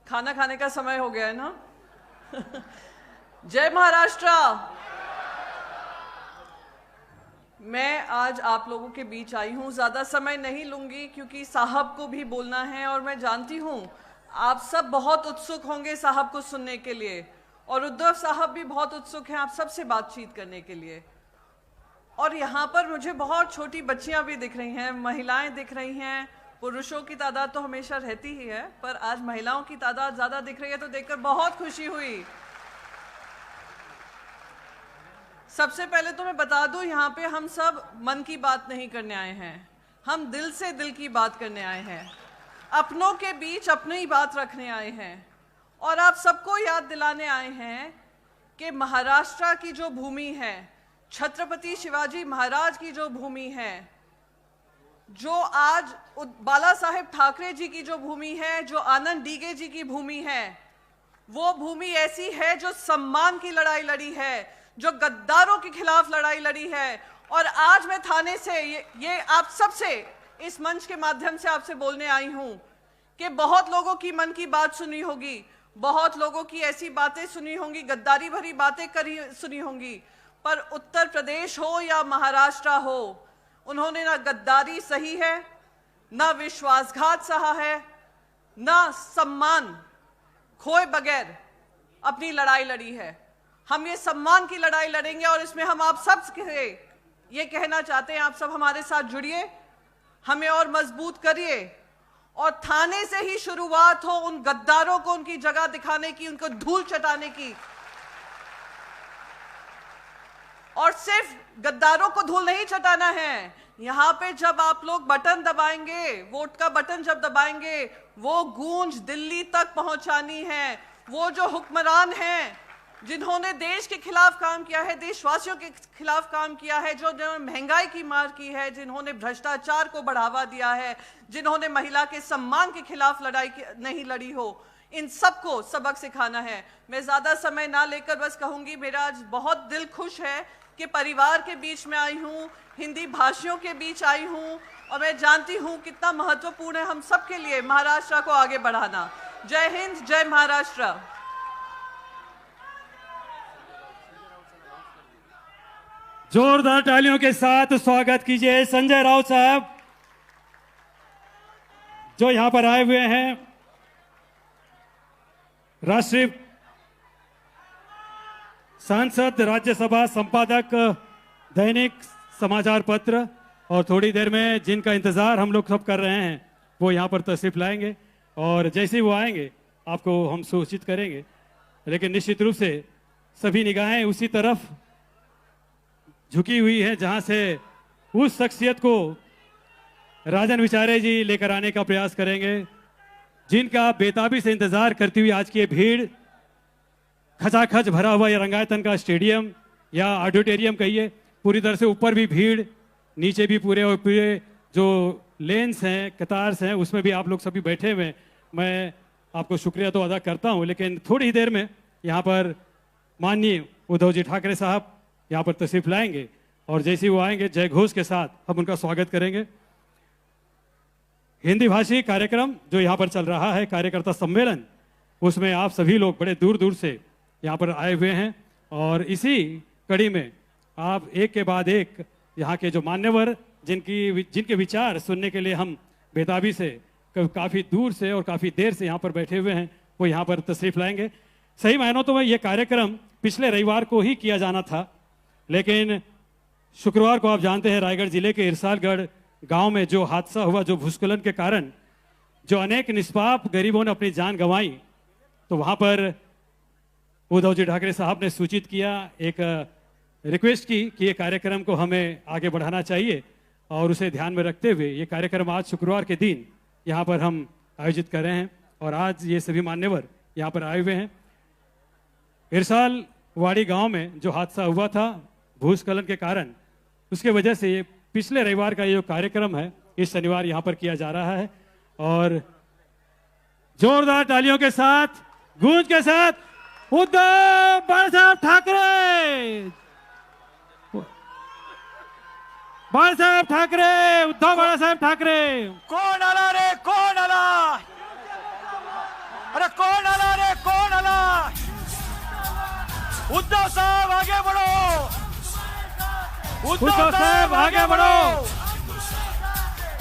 खाना खाने का समय हो गया है ना। जय महाराष्ट्र। मैं आज आप लोगों के बीच आई हूँ, ज़्यादा समय नहीं लूँगी क्योंकि साहब को भी बोलना है और मैं जानती हूँ आप सब बहुत उत्सुक होंगे साहब को सुनने के लिए, और उद्धव साहब भी बहुत उत्सुक हैं आप सबसे बातचीत करने के लिए। और यहाँ पर मुझे बहुत छोटी बच्चियाँ भी दिख रही हैं, महिलाएं दिख रही हैं। पुरुषों की तादाद तो हमेशा रहती ही है, पर आज महिलाओं की तादाद ज़्यादा दिख रही है, तो देखकर बहुत खुशी हुई। सबसे पहले तो मैं बता दूं, यहाँ पे हम सब मन की बात नहीं करने आए हैं, हम दिल से दिल की बात करने आए हैं, अपनों के बीच अपनी बात रखने आए हैं। और आप सबको याद दिलाने आए हैं कि महाराष्ट्र की जो भूमि है, छत्रपति शिवाजी महाराज की जो भूमि है, जो आज बाला साहेब ठाकरे जी की जो भूमि है, जो आनंद डीगे जी की भूमि है, वो भूमि ऐसी है जो सम्मान की लड़ाई लड़ी है, जो गद्दारों के खिलाफ लड़ाई लड़ी है। और आज मैं थाने से ये आप सबसे इस मंच के माध्यम से आपसे बोलने आई हूं कि बहुत लोगों की मन की बात सुनी होगी, बहुत लोगों की ऐसी बातें सुनी होंगी, गद्दारी भरी बातें सुनी होंगी, पर उत्तर प्रदेश हो या महाराष्ट्र हो, उन्होंने ना गद्दारी सही है, ना विश्वासघात सहा है, ना सम्मान खोए बगैर अपनी लड़ाई लड़ी है। हम ये सम्मान की लड़ाई लड़ेंगे और इसमें हम आप सब से ये कहना चाहते हैं, आप सब हमारे साथ जुड़िए, हमें और मजबूत करिए, और थाने से ही शुरुआत हो उन गद्दारों को उनकी जगह दिखाने की, उनको धूल चटाने की। और सिर्फ गद्दारों को धूल नहीं चटाना है, यहाँ पे जब आप लोग बटन दबाएंगे, वोट का बटन जब दबाएंगे, वो गूंज दिल्ली तक पहुंचानी है। वो जो हुक्मरान हैं जिन्होंने देश के खिलाफ काम किया है, देशवासियों के खिलाफ काम किया है, जो महंगाई की मार की है, जिन्होंने भ्रष्टाचार को बढ़ावा दिया है, जिन्होंने महिला के सम्मान के खिलाफ लड़ाई नहीं लड़ी हो, इन सबको सबक सिखाना है। मैं ज़्यादा समय ना लेकर बस कहूँगी, मेरा आज बहुत दिल खुश है कि परिवार के बीच में आई हूँ, हिंदी भाषियों के बीच आई हूँ, और मैं जानती हूँ कितना महत्वपूर्ण है हम सबके लिए महाराष्ट्र को आगे बढ़ाना। जय हिंद, जय महाराष्ट्र। जोरदार तालियों के साथ स्वागत कीजिए संजय राउत साहब, जो यहां पर आए हुए हैं। राष्ट्रीय सांसद, राज्यसभा संपादक, दैनिक समाचार पत्र, और थोड़ी देर में जिनका इंतजार हम लोग सब कर रहे हैं वो यहां पर तशरीफ लाएंगे, और जैसे ही वो आएंगे आपको हम सूचित करेंगे। लेकिन निश्चित रूप से सभी निगाहें उसी तरफ झुकी हुई है जहां से उस शख्सियत को राजन विचारे जी लेकर आने का प्रयास करेंगे, जिनका बेताबी से इंतजार करती हुई आज की भीड़, खचाखच भरा हुआ ये रंगायतन का स्टेडियम या ऑडिटोरियम कहिए, पूरी तरह से ऊपर भी भीड़, नीचे भी पूरे, और पूरे जो लेन्स हैं, कतार्स हैं, उसमें भी आप लोग सभी बैठे हुए। मैं आपको शुक्रिया तो अदा करता हूं, लेकिन थोड़ी ही देर में यहाँ पर माननीय उद्धव जी ठाकरे साहब यहाँ पर तशरीफ लाएंगे, और जैसे ही वो आएंगे जय घोष के साथ हम उनका स्वागत करेंगे। हिंदी भाषी कार्यक्रम जो यहाँ पर चल रहा है, कार्यकर्ता सम्मेलन, उसमें आप सभी लोग बड़े दूर दूर से यहाँ पर आए हुए हैं, और इसी कड़ी में आप एक के बाद एक यहाँ के जो मान्यवर, जिनके विचार सुनने के लिए हम बेताबी से काफ़ी दूर से और काफ़ी देर से यहाँ पर बैठे हुए हैं, वो यहाँ पर तशरीफ लाएंगे। सही मायनों तो ये कार्यक्रम पिछले रविवार को ही किया जाना था, लेकिन शुक्रवार को आप जानते हैं रायगढ़ जिले के इरसालगढ़ गांव में जो हादसा हुआ, जो भूस्खलन के कारण जो अनेक निष्पाप गरीबों ने अपनी जान गंवाई, तो वहां पर उद्धव जी ठाकरे साहब ने सूचित किया, एक रिक्वेस्ट की कि ये कार्यक्रम को हमें आगे बढ़ाना चाहिए, और उसे ध्यान में रखते हुए ये कार्यक्रम आज शुक्रवार के दिन यहाँ पर हम आयोजित कर रहे हैं। और आज ये सभी मान्यवर यहाँ पर आए हुए हैं। इरसाल वाड़ी गांव में जो हादसा हुआ था भूस्खलन के कारण, उसके वजह से ये पिछले रविवार का ये जो कार्यक्रम है इस शनिवार यहाँ पर किया जा रहा है। और जोरदार तालियों के साथ, गूंज के साथ, उद्धव बाळासाहेब ठाकरे, बाळासाहेब ठाकरे, उद्धव बाळासाहेब ठाकरे। कोण आला रे, कोण आला? अरे कोण उद्धव साहब आगे बढ़ो, उद्धव साहेब आगे बढ़ो.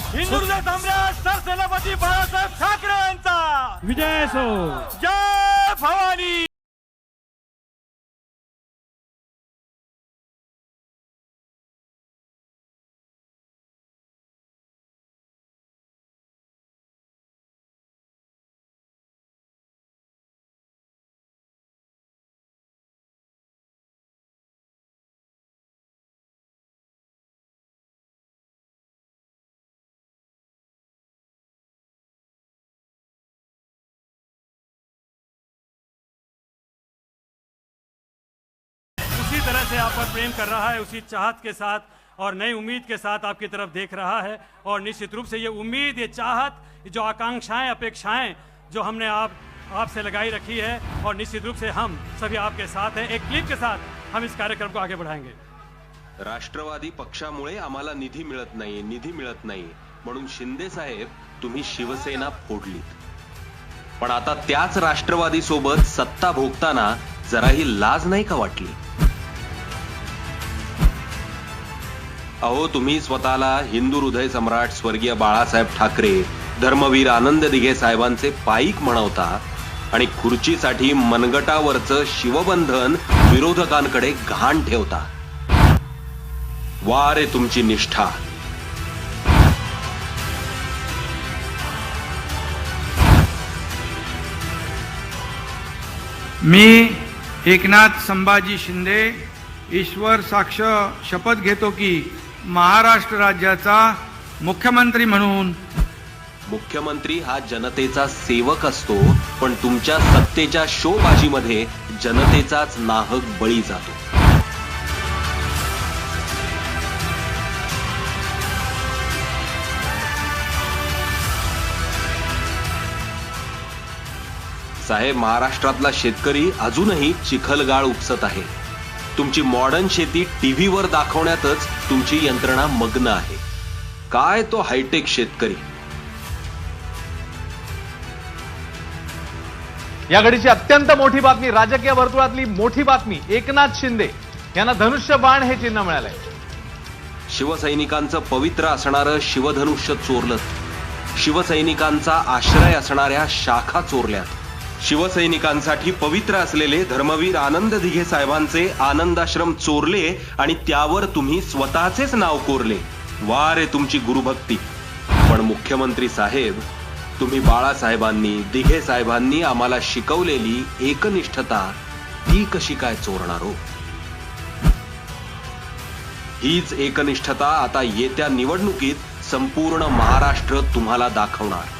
हिंदुत्व सम्राट सरसेनापती बाळासाहेब ठाकरे यांचा विजय असो. जय भवानी. उसी तरह से आप पर प्रेम कर रहा है, उसी चाहत के साथ और नई उम्मीद के साथ आपकी तरफ देख रहा है. और निश्चित रूप से ये उम्मीद, ये चाहत, जो आकांक्षाएं, अपेक्षाएं जो हमने आपसे लगाई रखी है, और निश्चित रूप से हम सभी आपके साथ हैं. एक क्लिप के साथ हम इस कार्यक्रम को आगे बढ़ाएंगे. राष्ट्रवादी पक्षामुळे आम्हाला निधी मिळत नाही म्हणून शिंदे साहेब तुम्ही शिवसेना फोडलीत. पण आता त्याच राष्ट्रवादी सोबत सत्ता भोगताना जराही लाज नाही का वाटली? अहो, तुम्ही स्वतःला हिंदू हृदय सम्राट स्वर्गीय बाळासाहेब ठाकरे, धर्मवीर आनंद दिघे साहेबांचे पाईक म्हणवता आणि खुर्चीसाठी मनगटावरचं शिवबंधन विरोधकांकडे घाण ठेवता. वा रे तुमची निष्ठा. मी एकनाथ संभाजी शिंदे ईश्वर साक्ष शपथ घेतो की महाराष्ट्र राज्याचा मुख्यमंत्री म्हणून. मुख्यमंत्री हा जनतेचा सेवक असतो, पण तुमच्या सत्तेच्या शोबाजीमध्ये जनतेचाच नाहक बळी जातो. साहेब, महाराष्ट्रातला शेतकरी अजूनही चिखलगाळ उपसत आहे. तुमची मॉडर्न शेती टीव्हीवर दाखवण्यातच तुमची यंत्रणा मग्न आहे. काय तो हायटेक शेतकरी. या घडीची अत्यंत मोठी बातमी, राजकीय वर्तुळातली मोठी बातमी. एकनाथ शिंदे यांना धनुष्यबाण हे चिन्ह मिळालंय. शिवसैनिकांचं पवित्र असणारं शिवधनुष्य चोरलं. शिवसैनिकांचा आश्रय असणाऱ्या शाखा चोरल्यात. शिवसैनिकांसाठी पवित्र असलेले धर्मवीर आनंद दिघे साहेबांचे आनंदाश्रम चोरले आणि त्यावर तुम्ही स्वतःचेच नाव कोरले. वा रे तुमची गुरुभक्ती. पण मुख्यमंत्री साहेब, तुम्ही बाळासाहेबांनी, दिघे साहेबांनी आम्हाला शिकवलेली एकनिष्ठता ती कशी काय चोरणार हो? हीच एकनिष्ठता आता येत्या निवडणुकीत संपूर्ण महाराष्ट्र तुम्हाला दाखवणार.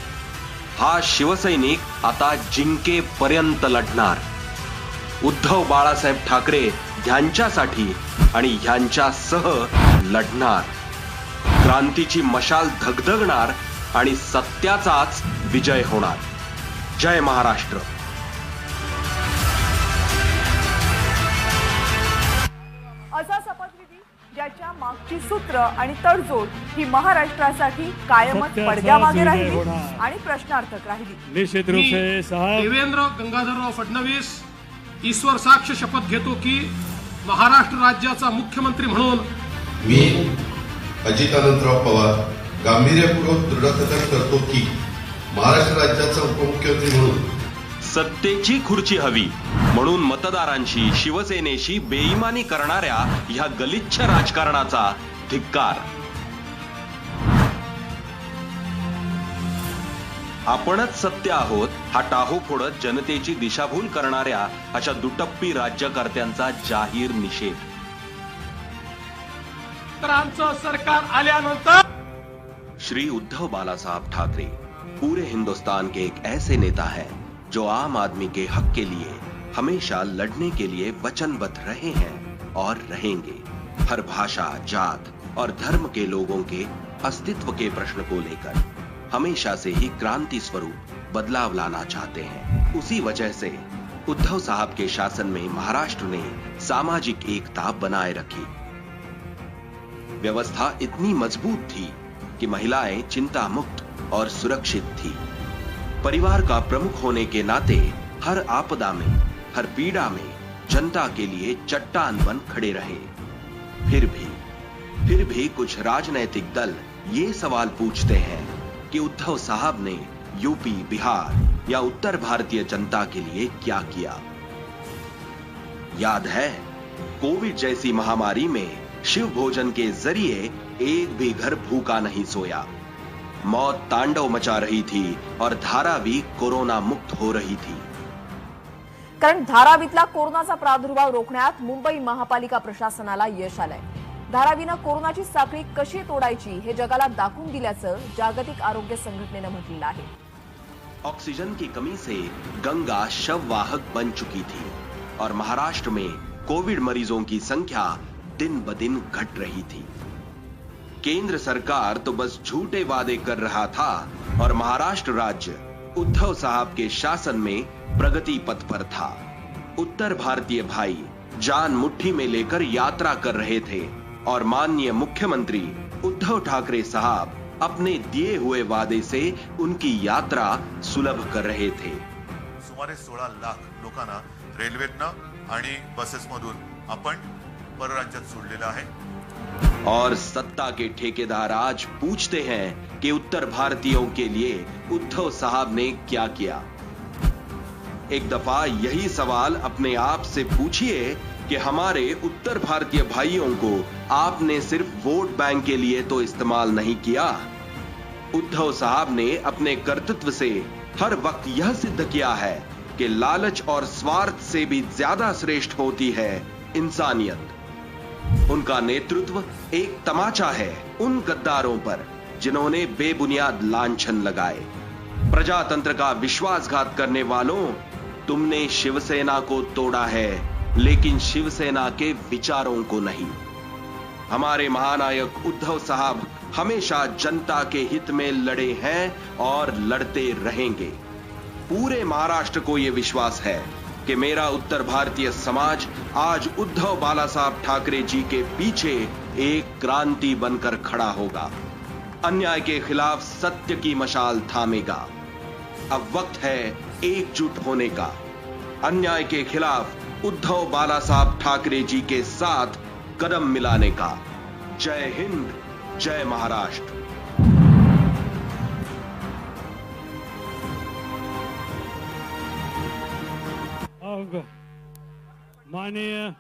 हा शिवसैनिक आता जिंकेपर्यंत लढणार. उद्धव बाळासाहेब ठाकरे ह्यांच्यासाठी आणि ह्यांच्यासह लढणार. क्रांतीची मशाल धगधगणार आणि सत्याचाच विजय होणार. जय महाराष्ट्र. असा शपथविधी ज्याच्या मागची सूत्र आणि तडजोड ही महाराष्ट्रासाठी कायमच सत्याचाच पडद्यामागे विजय राहिली होणार. आणि प्रश्नार्थक राहिली. निश्चित रूप से साहब, देवेंद्र गंगाधरराव फडणवीस ईश्वर साक्ष शपथ घेतो की महाराष्ट्र राज्याचा मुख्यमंत्री म्हणून मी अजितानंदराव पवार गांभीर्यपूर्वक दृढकथन करतो की महाराष्ट्र राज्याचा उपमुख्यमंत्री म्हणून सत्तेची खुर्ची हवी म्हणून मतदारांशी, शिवसेनेशी बेईमानी करणाऱ्या ह्या गलिच्छ राजकारणाचा धिक्कार. आपणच सत्य आहोत हा टाहो फोडत जनतेची दिशाभूल करणाऱ्या अशा दुटप्पी राज्यकर्त्यांचा जाहीर निषेध. तर आमचं सरकार आल्यानंतर श्री उद्धव बालासाहब ठाकरे पूरे हिंदुस्तान के एक ऐसे नेता हैं जो आम आदमी के हक के लिए हमेशा लड़ने के लिए वचनबद्ध रहे हैं और रहेंगे. हर भाषा, जात और धर्म के लोगों के अस्तित्व के प्रश्न को लेकर हमेशा से ही क्रांति स्वरूप बदलाव लाना चाहते हैं. उसी वजह से उद्धव साहब के शासन में महाराष्ट्र ने सामाजिक एकता बनाए रखी. व्यवस्था इतनी मजबूत थी कि महिलाएं चिंता मुक्त और सुरक्षित थी. परिवार का प्रमुख होने के नाते हर आपदा में, हर पीड़ा में जनता के लिए चट्टान बन खड़े रहे। फिर भी कुछ राजनैतिक दल ये सवाल पूछते हैं कि उद्धव साहब ने यूपी, बिहार या उत्तर भारतीय जनता के लिए क्या किया। याद है, कोविड जैसी महामारी में शिव भोजन के जरिए एक भी घर भूखा नहीं सोया। मौत तांडव मचा रही थी और धारावी कोरोना मुक्त हो रही थी। कारण धारावीतला कोरोनाचा प्रादुर्भाव रोखण्यात मुंबई महापालिका प्रशासनाला यश आलंय। धारावीनं कोरोनाची साखळी कशी तोडायची हे जगाला दाखवून दिल्याचं जागतिक आरोग्य संघटनेनं म्हटलं आहे। ऑक्सीजन की कमी से गंगा शववाहक बन चुकी थी और महाराष्ट्र में कोविड मरीजों की संख्या दिन ब दिन घट रही थी। केंद्र सरकार तो बस झूठे वादे कर रहा था और महाराष्ट्र राज्य उद्धव साहब के शासन में प्रगति पथ पर था। उत्तर भारतीय भाई जान मुट्ठी में लेकर यात्रा कर रहे थे और माननीय मुख्यमंत्री उद्धव ठाकरे साहब अपने दिए हुए वादे से उनकी यात्रा सुलभ कर रहे थे। सुमारे 16 लाख लोकांना रेल्वेतनं आणि बसेसमधून आपण परराज्यात सोडलेलं आहे। और सत्ता के ठेकेदार आज पूछते हैं कि उत्तर भारतीयों के लिए उद्धव साहब ने क्या किया। एक दफा यही सवाल अपने आप से पूछिए कि हमारे उत्तर भारतीय भाइयों को आपने सिर्फ वोट बैंक के लिए तो इस्तेमाल नहीं किया। उद्धव साहब ने अपने कर्तृत्व से हर वक्त यह सिद्ध किया है कि लालच और स्वार्थ से भी ज्यादा श्रेष्ठ होती है इंसानियत। उनका नेतृत्व एक तमाचा है उन गद्दारों पर जिन्होंने बेबुनियाद लांछन लगाए। प्रजातंत्र का विश्वासघात करने वालों, तुमने शिवसेना को तोड़ा है लेकिन शिवसेना के विचारों को नहीं। हमारे महानायक उद्धव साहब हमेशा जनता के हित में लड़े हैं और लड़ते रहेंगे। पूरे महाराष्ट्र को यह विश्वास है कि मेरा उत्तर भारतीय समाज आज उद्धव बाला साहब ठाकरे जी के पीछे एक क्रांति बनकर खड़ा होगा, अन्याय के खिलाफ सत्य की मशाल थामेगा। अब वक्त है एकजुट होने का, अन्याय के खिलाफ उद्धव बाला साहब ठाकरे जी के साथ कदम मिलाने का। जय हिंद, जय महाराष्ट्र। अब माननीय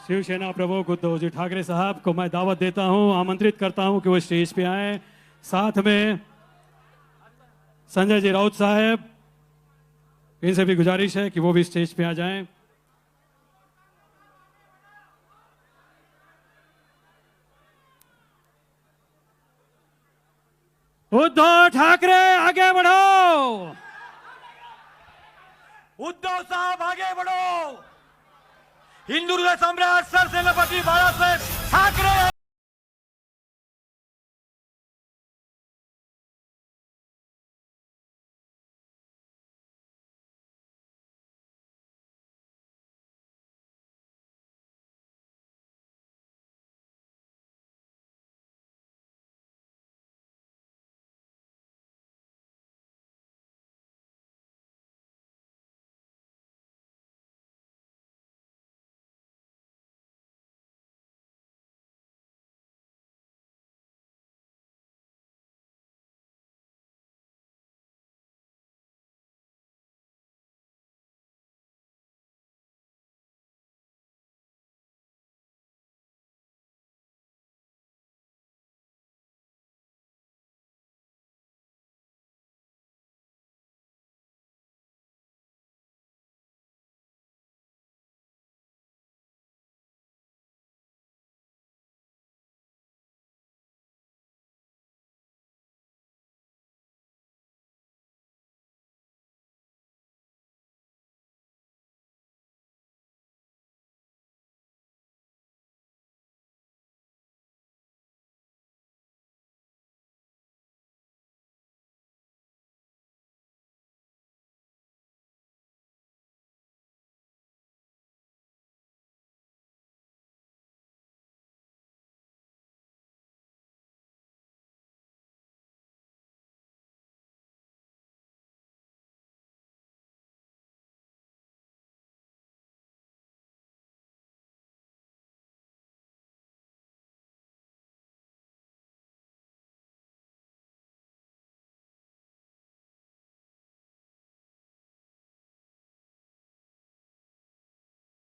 शिवसेना प्रमुख उद्धव जी ठाकरे साहब को मैं दावत देता हूं, आमंत्रित करता हूं कि वो स्टेज पे आए। साथ में संजय जी राउत साहब, इनसे भी गुजारिश है कि वो भी स्टेज पे आ जाएं। उद्धव ठाकरे आगे बढ़ो, उद्धव साहब आगे बढ़ो। हिंदुत्व सम्राट सरसेनापती बाळासाहेब ठाकरे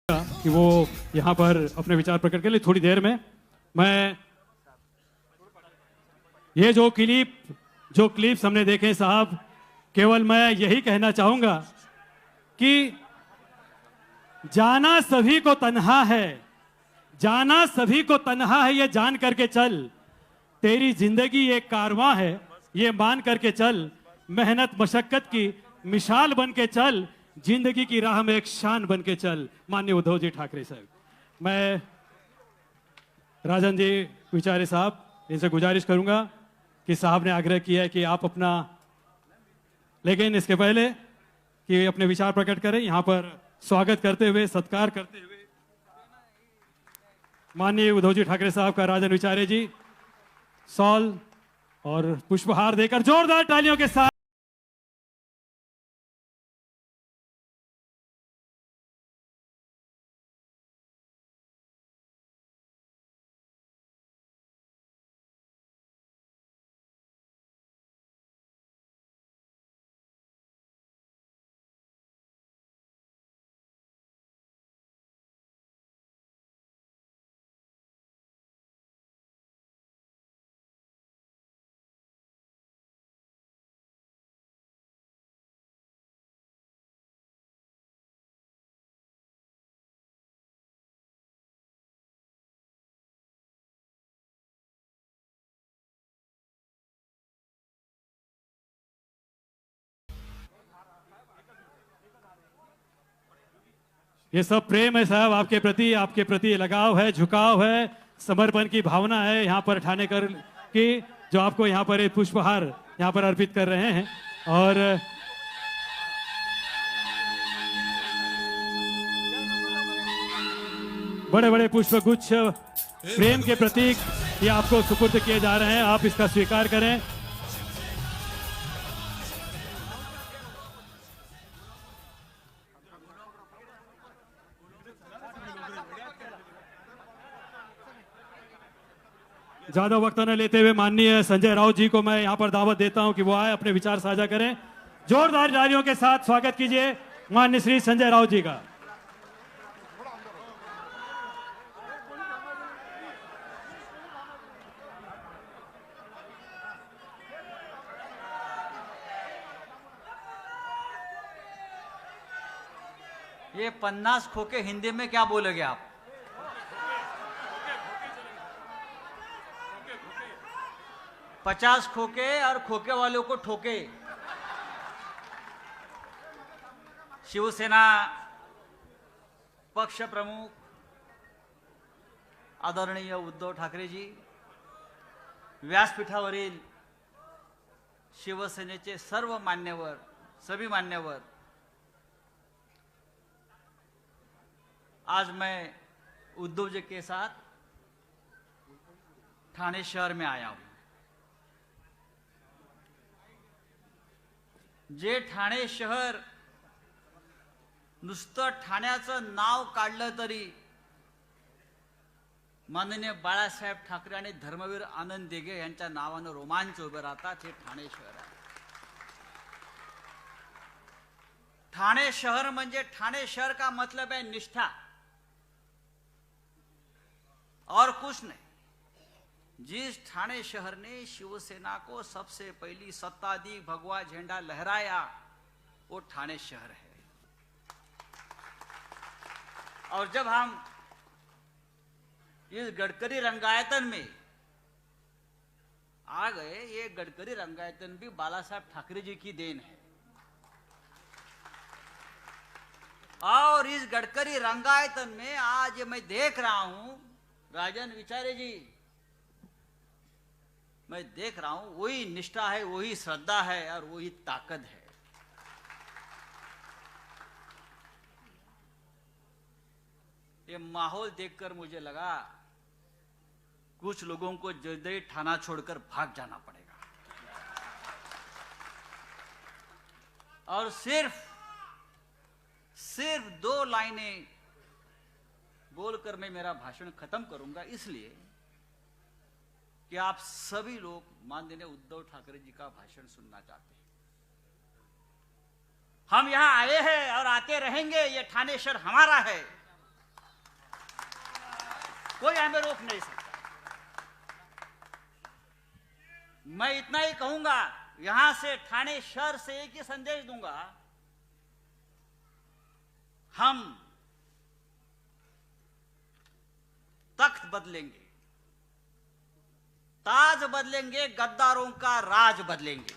कि वो यहाँ पर अपने विचार प्रकट के लिए थोड़ी देर में मैं ये जो क्लिप्स हमने देखे साहब, केवल मैं यही कहना चाहूंगा कि जाना सभी को तन्हा है, जाना सभी को तन्हा है, ये जान करके चल, तेरी जिंदगी एक कारवां है, ये मान करके चल, मेहनत मशक्कत की मिसाल बन के चल, जिंदगी की राह में एक शान बन के चल। माननीय उद्धव जी ठाकरे साहब, मैं राजन जी विचारे साहब इनसे गुजारिश करूंगा कि साहब ने आग्रह किया है कि आप अपना, लेकिन इसके पहले कि अपने विचार प्रकट करें, यहां पर स्वागत करते हुए, सत्कार करते हुए माननीय उद्धव जी ठाकरे साहब का राजन विचारे जी सॉल और पुष्पहार देकर जोरदार तालियों के साथ ये सब प्रेम है साहब आपके प्रति लगाव है, झुकाव है, समर्पण की भावना है यहाँ पर ठाणे कर की, जो आपको यहाँ पर एक पुष्पहार यहाँ पर अर्पित कर रहे हैं। और बड़े बड़े पुष्पगुच्छ प्रेम के प्रतीक ये आपको सुपुर्द किए जा रहे हैं, आप इसका स्वीकार करें। ज्यादा वक्त न लेते हुए माननीय संजय राउत जी को मैं यहां पर दावत देता हूं कि वो आए, अपने विचार साझा करें। जोरदार तालियों के साथ स्वागत कीजिए माननीय श्री संजय राउत जी का। ये 50 खोके हिंदी में क्या बोलोगे आप? पचास खोके और खोके वालों को ठोके। शिवसेना पक्ष प्रमुख आदरणीय उद्धव ठाकरे जी, व्यासपीठावरील शिवसेनेचे सर्व मान्यवर, सभी मान्यवर, आज मैं उद्धव जी के साथ ठाणे शहर में आया हूं। जे ठाणे शहर नुसतं ठाण्याचं नाव काढलं तरी माननीय बाळासाहेब ठाकरे आणि धर्मवीर आनंद दिघे यांच्या नावानं रोमांच उभे राहतात। हे ठाणे शहर आहे। ठाणे शहर म्हणजे ठाणे शहर का मतलब है निष्ठा और कुछ नहीं। जिस ठाणे शहर ने शिवसेना को सबसे पहली सत्ता दी, भगवा झंडा लहराया, वो ठाणे शहर है। और जब हम इस गडकरी रंगायतन में आ गए, ये गडकरी रंगायतन भी बाला साहेब ठाकरे जी की देन है। और इस गडकरी रंगायतन में आज मैं देख रहा हूं, राजन विचारे जी, मैं देख रहा हूं वही निष्ठा है, वही श्रद्धा है और वही ताकत है। ये माहौल देखकर मुझे लगा कुछ लोगों को जल्दी ठाना छोड़कर भाग जाना पड़ेगा। और सिर्फ 2 लाइनें बोलकर मैं मेरा भाषण खत्म करूंगा, इसलिए कि आप सभी लोग माननीय उद्धव ठाकरे जी का भाषण सुनना चाहते हैं। हम यहां आए हैं और आते रहेंगे। ये ठाणे शहर हमारा है। कोई हमें रोक नहीं सकता। मैं इतना ही कहूंगा, यहां से ठाणे शहर से एक ही संदेश दूंगा, हम तख्त बदलेंगे, ताज बदलेंगे, गद्दारों का राज बदलेंगे।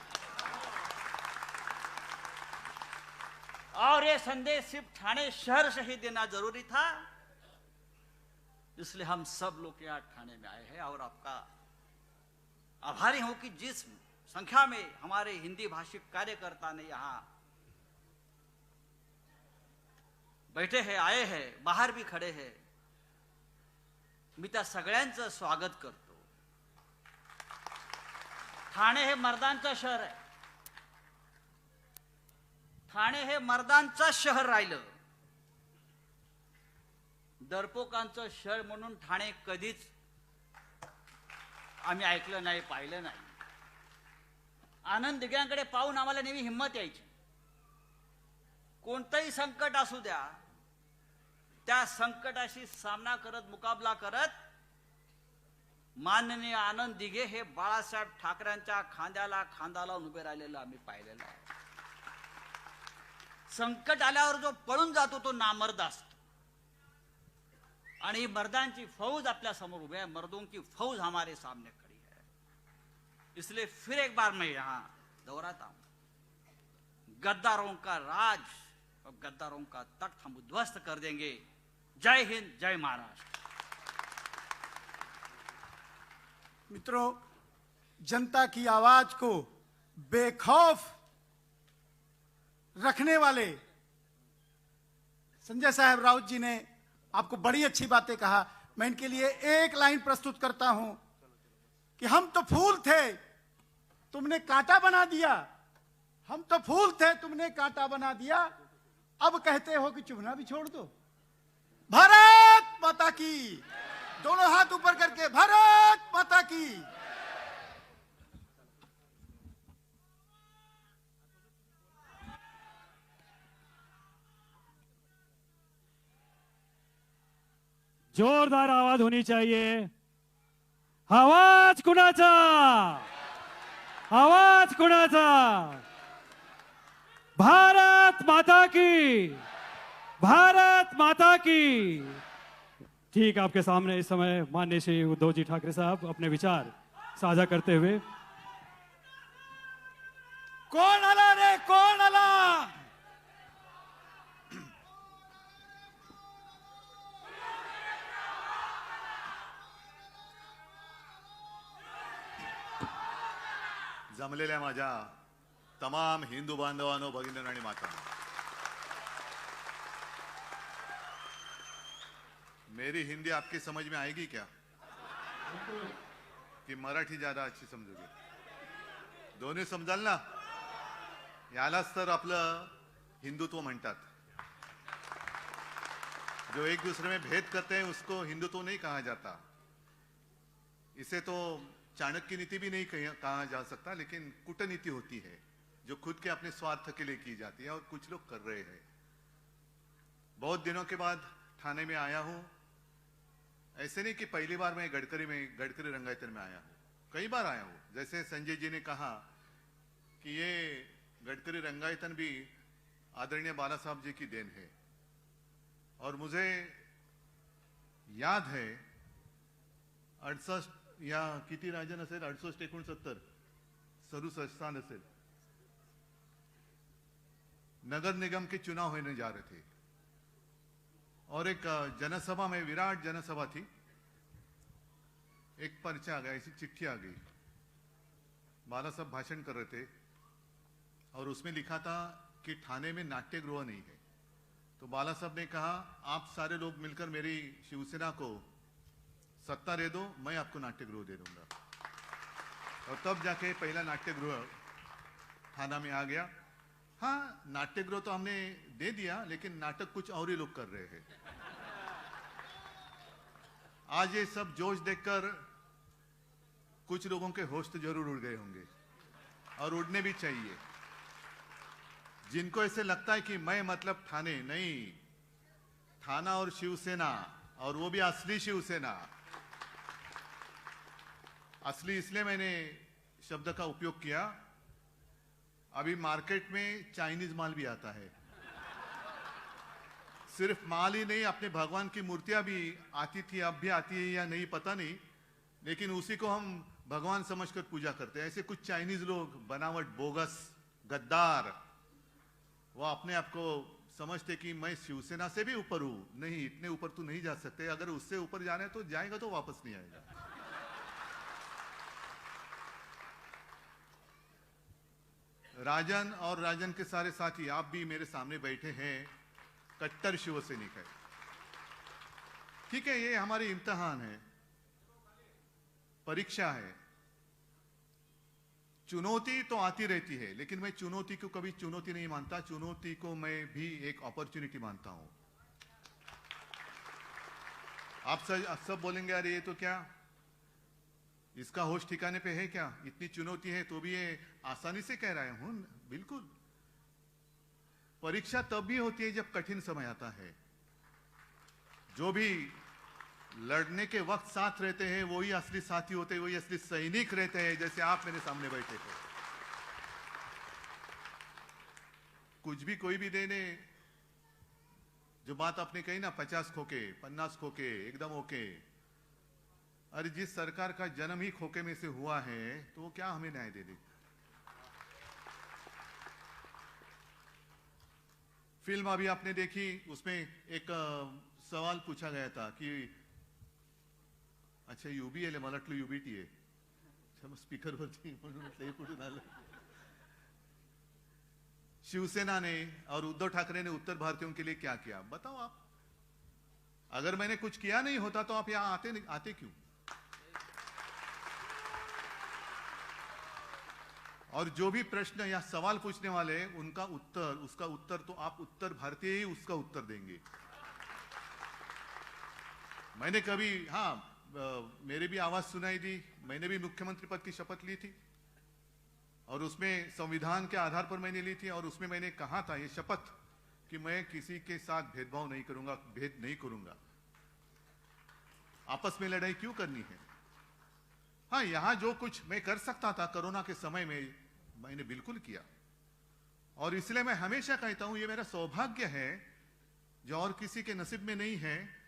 और ये संदेश सिर्फ ठाणे शहर से ही देना जरूरी था, इसलिए हम सब लोग यहां ठाणे में आए हैं। और आपका आभारी हूं कि जिस संख्या में हमारे हिंदी भाषिक कार्यकर्ता ने यहां बैठे हैं, आए हैं, बाहर भी खडे हैं, मी त्या सगळ्यांचं स्वागत करतो। ठाणे हे मर्दांचं शहर आहे, ठाणे हे मर्दांचं शहर राहिलं, डरपोकांचं शहर म्हणून ठाणे कधीच आम्ही ऐकलं नाही, पाहिलं नाही। आनंद दिघ्यांकडे पाहून आम्हाला नेहमी हिंमत यायची, कोणतंही संकट असू द्या, त्या संकटाशी सामना करत, मुकाबला करत माननीय आनंद दिघे हे बाळासाहेब ठाकरेंच्या खांद्याला खांदा लावून उभे राहिलेलं आम्ही पाहिलेलं आहे। संकट आल्यावर जो पळून जातो तो नामर्द असतो, आणि मर्दांची फौज आपल्या समोर उभी है, मर्दों की फौज हमारे सामने खड़ी है। इसलिए फिर एक बार मैं यहां दोहराता हूं, गद्दारों का राज और गद्दारों का तख्त हम उद्ध्वस्त कर देंगे। जय हिंद, जय महाराष्ट्र। मित्रों, जनता की आवाज को बेखौफ रखने वाले संजय साहब राउत जी ने आपको बड़ी अच्छी बातें कहा। मैं इनके लिए एक लाइन प्रस्तुत करता हूं कि हम तो फूल थे, तुमने कांटा बना दिया। हम तो फूल थे, तुमने कांटा बना दिया। अब कहते हो कि चुभना भी छोड़ दो। भारत माता की, दोनों हाथ ऊपर करके भारत माता की। जोरदार आवाज होनी चाहिए। आवाज कुणाचा, आवाज कुणाचा। भारत माता की, भारत माता की। ठीक, आपके सामने इस समय माननीय श्री उद्धव जी ठाकरे साहब अपने विचार साझा करते हुए। कौन आला रे, कौन आला? जमलेल्या माझ्या तमाम हिंदू बांधवांनो, भगिनींनो आणि माता, मेरी हिंदी आपकी समझ में आएगी क्या, कि मराठी ज्यादा अच्छी समजोगे? दोन्ही समजाल ना? यालाच तर आपलं हिंदुत्व म्हणतात। जो एक दूसरे में भेद करते हैं उसको हिंदुत्व नहीं कहा जाता। इसे तो चाणक्य नीति भी नहीं कहा जा सकता, लेकिन कूटनीति होती है जो खुद के अपने स्वार्थ के लिए की जाती है, और कुछ लोग कर रहे हैं। बहुत दिनों के बाद ठाणे में आया हूं। ऐसे नहीं कि पहली बार मैं गडकरी रंगायतन में आया हूं, कई बार आया हूं। जैसे संजय जी ने कहा कि ये गडकरी रंगायतन भी आदरणीय बाला साहब जी की देन है, और मुझे याद है 68 या किती राजन असेल, 68 69 67 साल असेल, नगर निगम के चुनाव होने जा रहे थे, और एक जनसभा में, विराट जनसभा थी, एक पर्चा आ गया, ऐसी चिट्ठी आ गई। बाला साहब भाषण कर रहे थे और उसमें लिखा था कि ठाणे में नाट्यगृह नहीं है। तो बाला साहब ने कहा, आप सारे लोग मिलकर मेरी शिवसेना को सत्ता दे दो, मैं आपको नाट्यगृह दे दूंगा। और तब जाके पहला नाट्यगृह थाना में आ गया। हाँ, नाट्यगृह तो हमने दे दिया, लेकिन नाटक कुछ और ही लोग कर रहे हैं। आज ये सब जोश देखकर कुछ लोगों के होश तो जरूर उड़ गए होंगे, और उड़ने भी चाहिए। जिनको ऐसे लगता है कि मैं मतलब ठाणे, नहीं, थाना और शिवसेना और वो भी असली शिवसेना। असली इसलिए मैंने शब्द का उपयोग किया, अभी मार्केट में चाइनीज माल भी आता है। सिर्फ माल ही नहीं, अपने भगवान की मूर्तियां भी आती थी, अब भी आती है या नहीं पता नहीं, लेकिन उसी को हम भगवान समझकर पूजा करते हैं। ऐसे कुछ चाइनीज लोग बनावट, बोगस, गद्दार, वो अपने आप को समझते कि मैं शिवसेना से भी ऊपर हूं। नहीं, इतने ऊपर तो नहीं जा सकते, अगर उससे ऊपर जाना है तो जाएगा तो वापस नहीं आएगा। राजन और राजन के सारे साथी, आप भी मेरे सामने बैठे हैं, कट्टर शिवसैनिक है। ठीक है, ये हमारी इम्तिहान है, परीक्षा है। चुनौती तो आती रहती है, लेकिन मैं चुनौती को कभी चुनौती नहीं मानता, चुनौती को मैं भी एक अपॉर्चुनिटी मानता हूं। आप सब बोलेंगे अरे ये तो क्या, इसका होश ठिकाने पे है क्या, इतनी चुनौती है तो भी ये आसानी से कह रहा हूं। बिल्कुल, परीक्षा तब भी होती है जब कठिन समय आता है। जो भी लड़ने के वक्त साथ रहते हैं वही असली साथी होते हैं, वही असली सैनिक रहते हैं, जैसे आप मेरे सामने बैठे थे। कुछ भी कोई भी देने, जो बात आपने कही ना, 50 खोके 50 खोके एकदम ओके। अरे जिस सरकार का जन्म ही खोके में से हुआ है तो वो क्या हमें न्याय दे दे। फिल्म अभी आपने देखी, उसमें एक सवाल पूछा गया था कि अच्छा युबी आहे, मला वाटलं युबीटी आहे, स्पीकर वरती म्हणून म्हटलं हे कुठून आलं। शिवसेना ने और उद्धव ठाकरे ने उत्तर भारतीयों के लिए क्या किया, बताओ आप। अगर मैंने कुछ किया नहीं होता तो आप यहां आते क्यों। और जो भी प्रश्न या सवाल पूछने वाले हैं उनका उत्तर, उसका उत्तर तो आप उत्तर भारतीय ही उसका उत्तर देंगे। मैंने कभी, हाँ, मेरे भी आवाज सुनाई दी, मैंने भी मुख्यमंत्री पद की शपथ ली थी और उसमें संविधान के आधार पर मैंने ली थी, और उसमें मैंने कहा था ये शपथ कि मैं किसी के साथ भेदभाव नहीं करूंगा, भेद नहीं करूंगा। आपस में लड़ाई क्यों करनी है। हाँ, यहां जो कुछ मैं कर सकता था कोरोना के समय में मैंने बिल्कुल किया, और इसलिए मैं हमेशा कहता हूं ये मेरा सौभाग्य है जो और किसी के नसीब में नहीं है।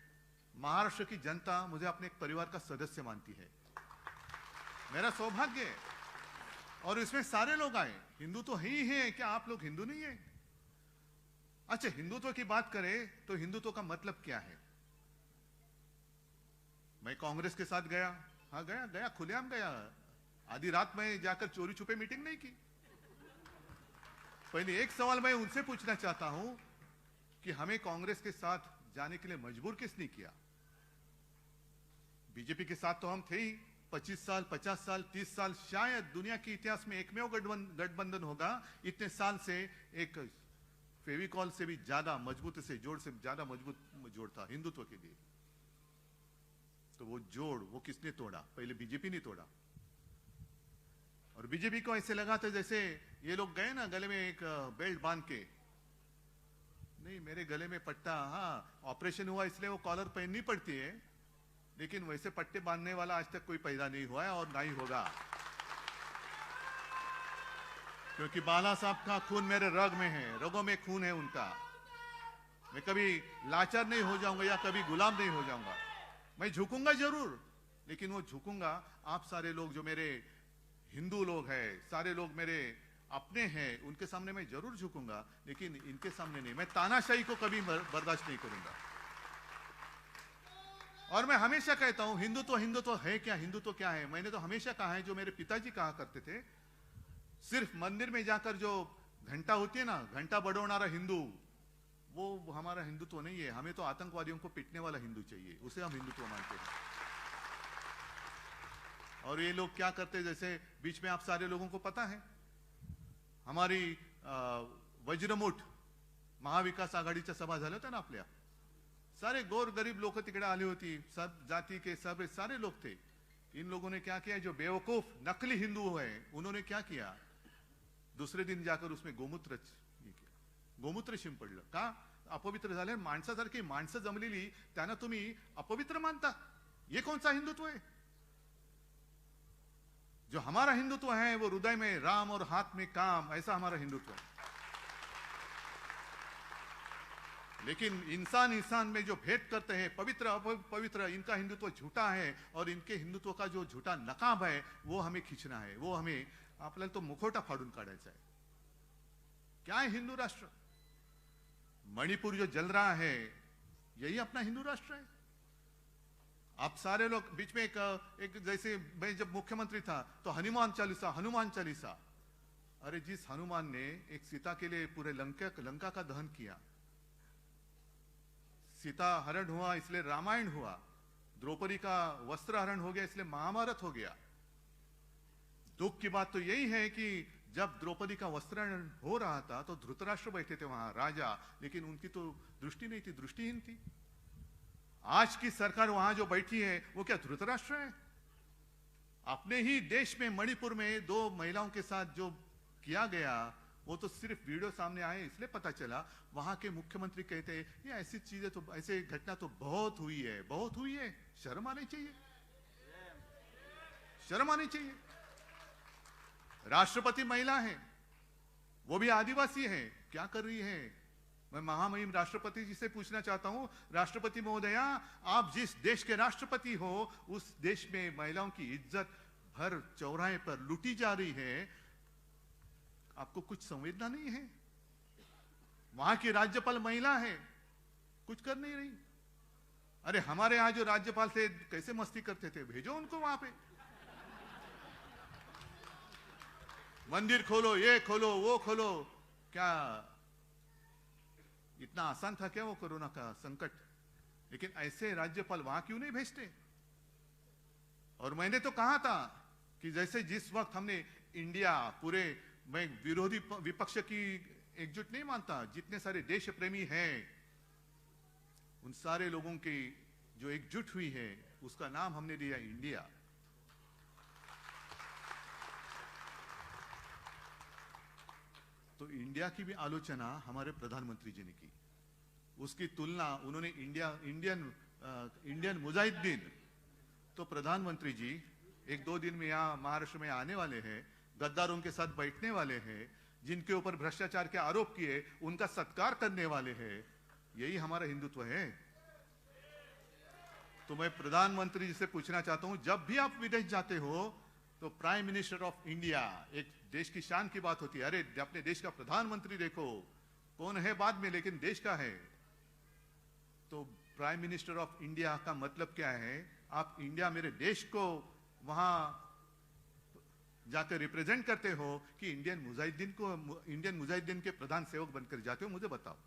महाराष्ट्र की जनता मुझे अपने एक परिवार का सदस्य मानती है, मेरा सौभाग्य है। और इसमें सारे लोग आए, हिंदू तो ही है, क्या आप लोग हिंदू नहीं है। अच्छा, हिंदुत्व की बात करें तो हिंदुत्व का मतलब क्या है। मैं कांग्रेस के साथ गया, हाँ गया खुलेआम गया, आधी रात में जाकर चोरी छुपे मीटिंग नहीं की। पहले एक सवाल मैं उनसे पूछना चाहता हूं कि हमें कांग्रेस के साथ जाने के लिए मजबूर किसने किया। बीजेपी के साथ तो हम थे ही 25 साल, 50 साल, 30 साल, शायद दुनिया के इतिहास में एकमेव गठबंधन होगा इतने साल से एक फेविकॉल से भी ज्यादा मजबूत से जोड़ से ज्यादा मजबूत जोड़ था हिंदुत्व के लिए। तो वो जोड़ वो किसने तोड़ा, पहले बीजेपी ने तोड़ा। और बीजेपी को ऐसे लगा था जैसे ये लोग गए ना गले में एक बेल्ट बांध के, नहीं मेरे गले में पट्टा, हाँ ऑपरेशन हुआ इसलिए वो कॉलर पहननी पड़ती है, लेकिन वैसे पट्टे बांधने वाला आज तक कोई पैदा नहीं हुआ है और ना ही होगा, क्योंकि बाला साहब का खून मेरे रग में है, रगों में खून है उनका। मैं कभी लाचार नहीं हो जाऊंगा या कभी गुलाम नहीं हो जाऊंगा। मैं झुकूंगा जरूर, लेकिन वो झुकूंगा आप सारे लोग जो मेरे हिंदू लोग हैं, सारे लोग मेरे अपने हैं, उनके सामने मैं जरूर झुकूंगा, लेकिन इनके सामने नहीं। मैं तानाशाही को कभी बर्दाश्त नहीं करूंगा। और मैं हमेशा कहता हूं हिंदुत्व हिंदुत्व है क्या, हिंदुत्व क्या है। मैंने तो हमेशा कहा है, जो मेरे पिताजी कहा करते थे, सिर्फ मंदिर में जाकर जो घंटा होती है ना, घंटा बड़ौनारा हिंदू, वो हमारा हिंदुत्व नहीं है। हमें तो आतंकवादियों को पीटने वाला हिंदू चाहिए, उसे हम हिंदुत्व मानते हैं। और ये लोग क्या करते हैं, जैसे बीच में आप सारे लोगों को पता है हमारी वज्रमुठ महाविकास आघाडीच्या सभा झाल्या होत्या ना आपल्या, सारे गोर गरीब लोग तिकडे आली होती, सब जाति के सब सारे लोग थे। इन लोगों ने क्या किया, जो बेवकूफ नकली हिंदू है उन्होंने क्या किया, दूसरे दिन जाकर उसमें गोमूत्र शिंपडलं का, अपवित्र झाले, माणसासारखी माणसं जमलेली त्यांना तुम्ही अपवित्र मानता? ये कौन सा हिंदुत्व है? जो हमारा हिंदुत्व है वो हृदय में राम और हाथ में काम, ऐसा हमारा हिंदुत्व है। लेकिन इंसान इंसान में जो भेद करते हैं, पवित्र अपवित्र, इनका हिंदुत्व झूठा है और इनके हिंदुत्व का जो झूठा नकाब है वो हमें खींचना है, वो हमें आपल्याला तो मुखोटा फाडून काढायचा है। क्या है हिंदू राष्ट्र? मणिपुर जो जल रहा है यही अपना हिंदू राष्ट्र है। आप सारे लोग बीच में एक जैसे मैं जब मुख्यमंत्री था तो हनुमान चालीसा, अरे जिस हनुमान ने एक सीता के लिए पूरे लंका का दहन किया, सीता हरण हुआ इसलिए रामायण हुआ, द्रौपदी का वस्त्र हरण हो गया इसलिए महाभारत हो गया। दुख की बात तो यही है कि जब द्रौपदी का वस्त्र हरण हो रहा था तो धृतराष्ट्र बैठे थे वहां राजा, लेकिन उनकी तो दृष्टि नहीं थी, दृष्टिहीन थी। आज की सरकार वहां जो बैठी है वो क्या धृतराष्ट्र है? अपने ही देश में मणिपुर में 2 महिलाओं के साथ जो किया गया वो तो सिर्फ वीडियो सामने आए इसलिए पता चला। वहां के मुख्यमंत्री कहते हैं ये ऐसी चीजें तो, ऐसे घटना तो बहुत हुई है। शर्म आनी चाहिए, शर्म आनी चाहिए। राष्ट्रपति महिला है, वो भी आदिवासी है, क्या कर रही है? मैं महामहिम राष्ट्रपति जी से पूछना चाहता हूं, राष्ट्रपति महोदया, आप जिस देश के राष्ट्रपति हो उस देश में महिलाओं की इज्जत हर चौराहे पर लूटी जा रही है, आपको कुछ संवेदना नहीं है? वहां की राज्यपाल महिला है, कुछ कर नहीं रही। अरे हमारे यहां जो राज्यपाल थे कैसे मस्ती करते थे, भेजो उनको वहां पे। मंदिर खोलो, ये खोलो, वो खोलो, क्या इतना आसान था क्या वो कोरोना का संकट? लेकिन ऐसे राज्यपाल वहां क्यों नहीं भेजते? और मैंने तो कहा था कि जैसे जिस वक्त हमने इंडिया पूरे, मैं विरोधी विपक्ष की एकजुट नहीं मानता, जितने सारे देश प्रेमी हैं उन सारे लोगों की जो एकजुट हुई है उसका नाम हमने दिया इंडिया। तो इंडिया की भी आलोचना हमारे प्रधानमंत्री जी ने की, उसकी तुलना उन्होंने इंडियन मुजाहिदीन। तो प्रधानमंत्री जी 1-2 दिन में यहाँ महाराष्ट्र में आने वाले हैं, गद्दारों के साथ बैठने वाले हैं, जिनके ऊपर भ्रष्टाचार के आरोप किए उनका सत्कार करने वाले हैं। यही हमारा हिंदुत्व है। तो मैं प्रधानमंत्री जी से पूछना चाहता हूं, जब भी आप विदेश जाते हो तो प्राइम मिनिस्टर ऑफ इंडिया, एक देश की शान की बात होती है, अरे अपने देश का प्रधानमंत्री देखो, कौन है बाद में लेकिन देश का है। तो प्राइम मिनिस्टर ऑफ इंडिया का मतलब क्या है? आप इंडिया मेरे देश को वहां जाकर रिप्रेजेंट करते हो कि इंडियन मुजाहिदीन के प्रधान सेवक बनकर जाते हो? मुझे बताओ।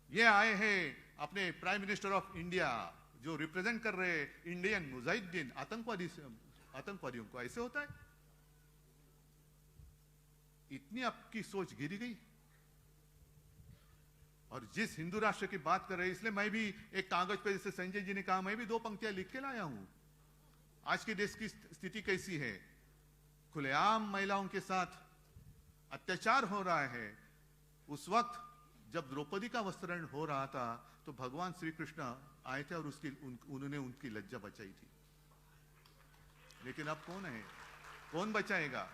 ये आए हैं अपने प्राइम मिनिस्टर ऑफ इंडिया जो रिप्रेजेंट कर रहे इंडियन मुजाहिदीन, आतंकवादियों को। ऐसे होता है? इतनी आपकी सोच गिरी गई। और जिस हिंदू राष्ट्र की बात कर रहे हैं, इसलिए मैं भी एक कागज पे, जैसे संजय जी ने कहा, मैं भी 2 पंक्तियां लिख के लाया हूं। आज के देश की स्थिति कैसी है? खुलेआम महिलाओं के साथ अत्याचार हो रहा है। उस वक्त जब द्रौपदी का वस्त्रण हो रहा था तो भगवान श्री कृष्ण आए थे और उन्होंने उनकी लज्जा बचाई थी। लेकिन अब कौन है? कौन बचाएगा?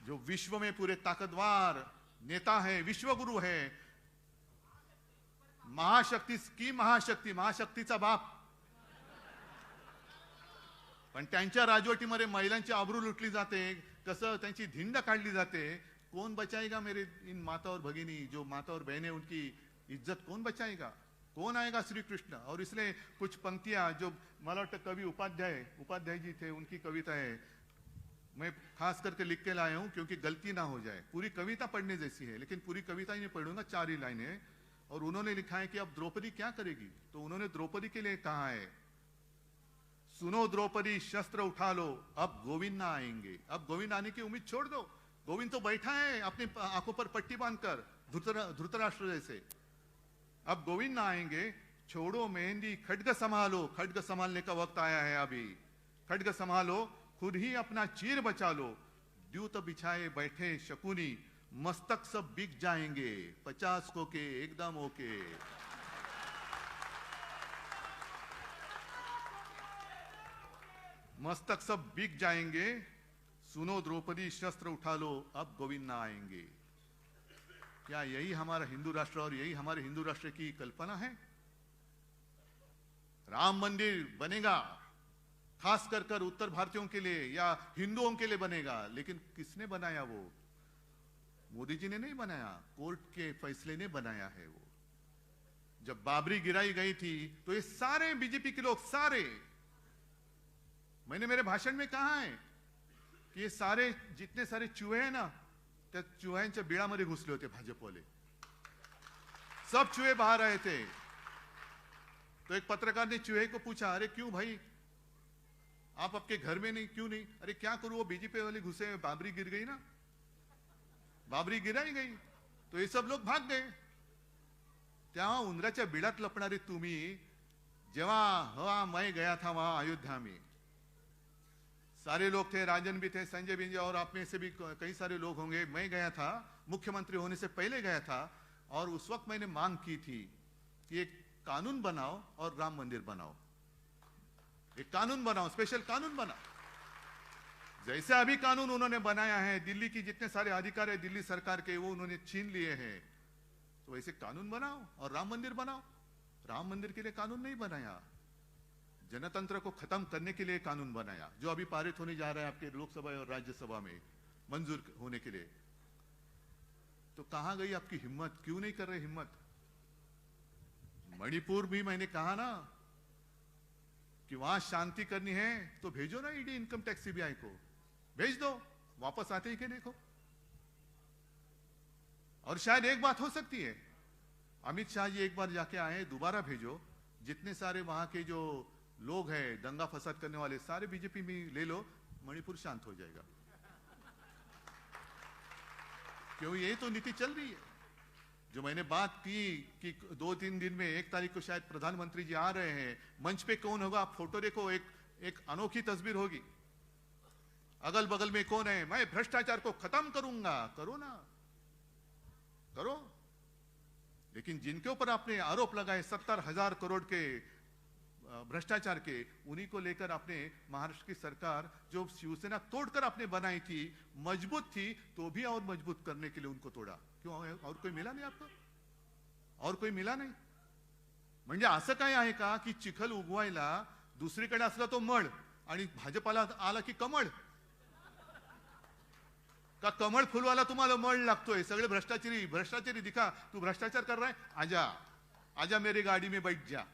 जो विश्व में पूरे ताकतवर नेता है, विश्वगुरु है, महाशक्तीचा बाप, पण त्यांच्या राजवटीमध्ये महिलांची आबरू लुटली जाते, कसं त्यांची धिंड काढली जाते। कौन बचाएगा मेरे इन माता और भगिनी, जो माता और बहनें, उनकी इज्जत कौन बचाएगा? कौन आएगा? श्री कृष्ण। और इसलिए कुछ पंक्तियां जो मला वाटतं कवि उपाध्याय जी थे, उनकी कविता है, मैं खास करके लिख के लाया हूं क्योंकि गलती ना हो जाए। पूरी कविता पढ़ने जैसी है लेकिन पूरी कविता ही नहीं पढ़ूंगा, 4 ही लाइनें। और उन्होंने लिखा है कि अब द्रौपदी क्या करेगी? तो उन्होंने द्रौपदी के लिए कहा है, सुनो द्रौपदी शस्त्र उठा लो, अब गोविंद ना आएंगे। अब गोविंद आने की उम्मीद छोड़ दो। गोविंद तो बैठा है अपनी आंखों पर पट्टी बांधकर, धृतराष्ट्र जैसे। अब गोविंद ना आएंगे। छोड़ो मेहंदी, खड्ग संभालो। खड्ग संभालने का वक्त आया है अभी। खड्ग संभालो, खुद ही अपना चीर बचा लो। द्यूत बिछाए बैठे शकुनी, मस्तक सब बिक जाएंगे, 50 को के एकदम ओके। मस्तक सब बिक जाएंगे, सुनो द्रौपदी शस्त्र उठा लो, अब गोविंद ना आएंगे। क्या यही हमारा हिंदू राष्ट्र और यही हमारे हिंदू राष्ट्र की कल्पना है? राम मंदिर बनेगा खास कर कर उत्तर भारतीयों के लिए या हिंदुओं के लिए बनेगा, लेकिन किसने बनाया? वो मोदी जी ने नहीं बनाया, कोर्ट के फैसले ने बनाया है। वो जब बाबरी गिराई गई थी तो ये सारे बीजेपी के लोग, सारे, मैंने मेरे भाषण में कहा है कि ये सारे जितने सारे चूहे हैं ना, त्या चुह्यांच्या बिळामध्ये घुसले होते भाजपवाले, सब चूहे बाहर आए थे। तो एक पत्रकार ने चूहे को पूछा, अरे क्यों भाई आप आपके घर में नहीं, क्यों नहीं? अरे क्या करूं, वो बीजेपी वाले घुसे, बाबरी गिर गई ना, बाबरी गिराई गई तो ये सब लोग भाग गए। त्या उंदराच्या बिळात लपणारे तुम्ही, जेव्हा मैं गया था वहां अयोध्या में, सारे लोग थे, राजन भी थे, संजय भी, और आप में से भी कई सारे लोग होंगे। मैं गया था, मुख्यमंत्री होने से पहले गया था, और उस वक्त मैंने मांग की थी कि एक कानून बनाओ और राम मंदिर बनाओ, एक कानून बनाओ, स्पेशल कानून बनाओ। जैसे अभी कानून उन्होंने बनाया है, दिल्ली की जितने सारे अधिकार है दिल्ली सरकार के, वो उन्होंने छीन लिए हैं, तो वैसे कानून बनाओ और राम मंदिर बनाओ। राम मंदिर के लिए कानून नहीं बनाया, जनतंत्र को खत्म करने के लिए कानून बनाया, जो अभी पारित होने जा रहा है आपके लोकसभा और राज्यसभा में मंजूर होने के लिए। तो कहां गई आपकी हिम्मत? क्यों नहीं कर रहे हिम्मत? मणिपुर भी मैंने कहा ना कि वहां शांति करनी है तो भेजो ना ईडी इनकम टैक्स सीबीआई को, भेज दो, वापस आते ही के देखो। और शायद एक बात हो सकती है, अमित शाह जी एक बार जाके आए, दोबारा भेजो, जितने सारे वहां के जो लोग हैं दंगा फसाद करने वाले, सारे बीजेपी में ले लो, मणिपुर शांत हो जाएगा। क्यों? यही तो नीति चल रही है। जो मैंने बात की कि 2-3 दिन में 1 तारीख को शायद प्रधानमंत्री जी आ रहे हैं, मंच पे कौन होगा आप फोटो देखो, एक अनोखी तस्वीर होगी। अगल बगल में कौन है? मैं भ्रष्टाचार को खत्म करूंगा। करो ना, करो। लेकिन जिनके ऊपर आपने आरोप लगाए 70,000 करोड़ के भ्रष्टाचार के, उन्हीं को लेकर आपने महाराष्ट्र की सरकार जो शिवसेना तोड़कर आपने बनाई थी, मजबूत थी, तो भी और मजबूत करने के लिए उनको तोडा। क्यों? और कोई मिला नहीं आपको? और कोई मिला नाही? म्हणजे असं काय आहे का की चिखल उगवायला दुसरीकडे असला तो मळ आणि भाजपाला आला की कमळ? का कमळ फुलवाला तुम्हाला मळ लागतोय? सगळे भ्रष्टाचारी दिखा, तू भ्रष्टाचार कर रहा है, आजा आजा मेरी गाड़ी में बैठ जा।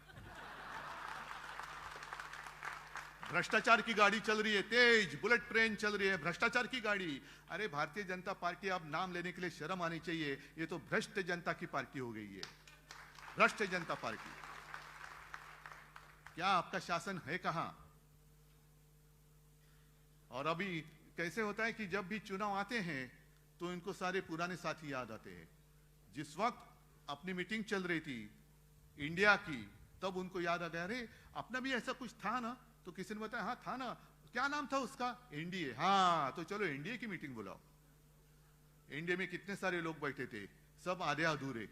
भ्रष्टाचार की गाड़ी चल रही है, तेज बुलेट ट्रेन चल रही है, भ्रष्टाचार की गाड़ी। अरे भारतीय जनता पार्टी, आप नाम लेने के लिए शर्म आनी चाहिए, ये तो भ्रष्ट जनता की पार्टी हो गई है, भ्रष्ट जनता पार्टी। क्या आपका शासन है कहां? और अभी कैसे होता है कि जब भी चुनाव आते हैं तो इनको सारे पुराने साथी याद आते हैं। जिस वक्त अपनी मीटिंग चल रही थी इंडिया की, तब उनको याद आ गया, अरे अपना भी ऐसा कुछ था ना, तो किसी ने बताया हाँ था ना, क्या नाम था उसका? एनडीए। हाँ तो चलो एनडीए की मीटिंग बुलाओ। एनडीए में कितने सारे लोग बैठे थे, सब आधे अधूरे।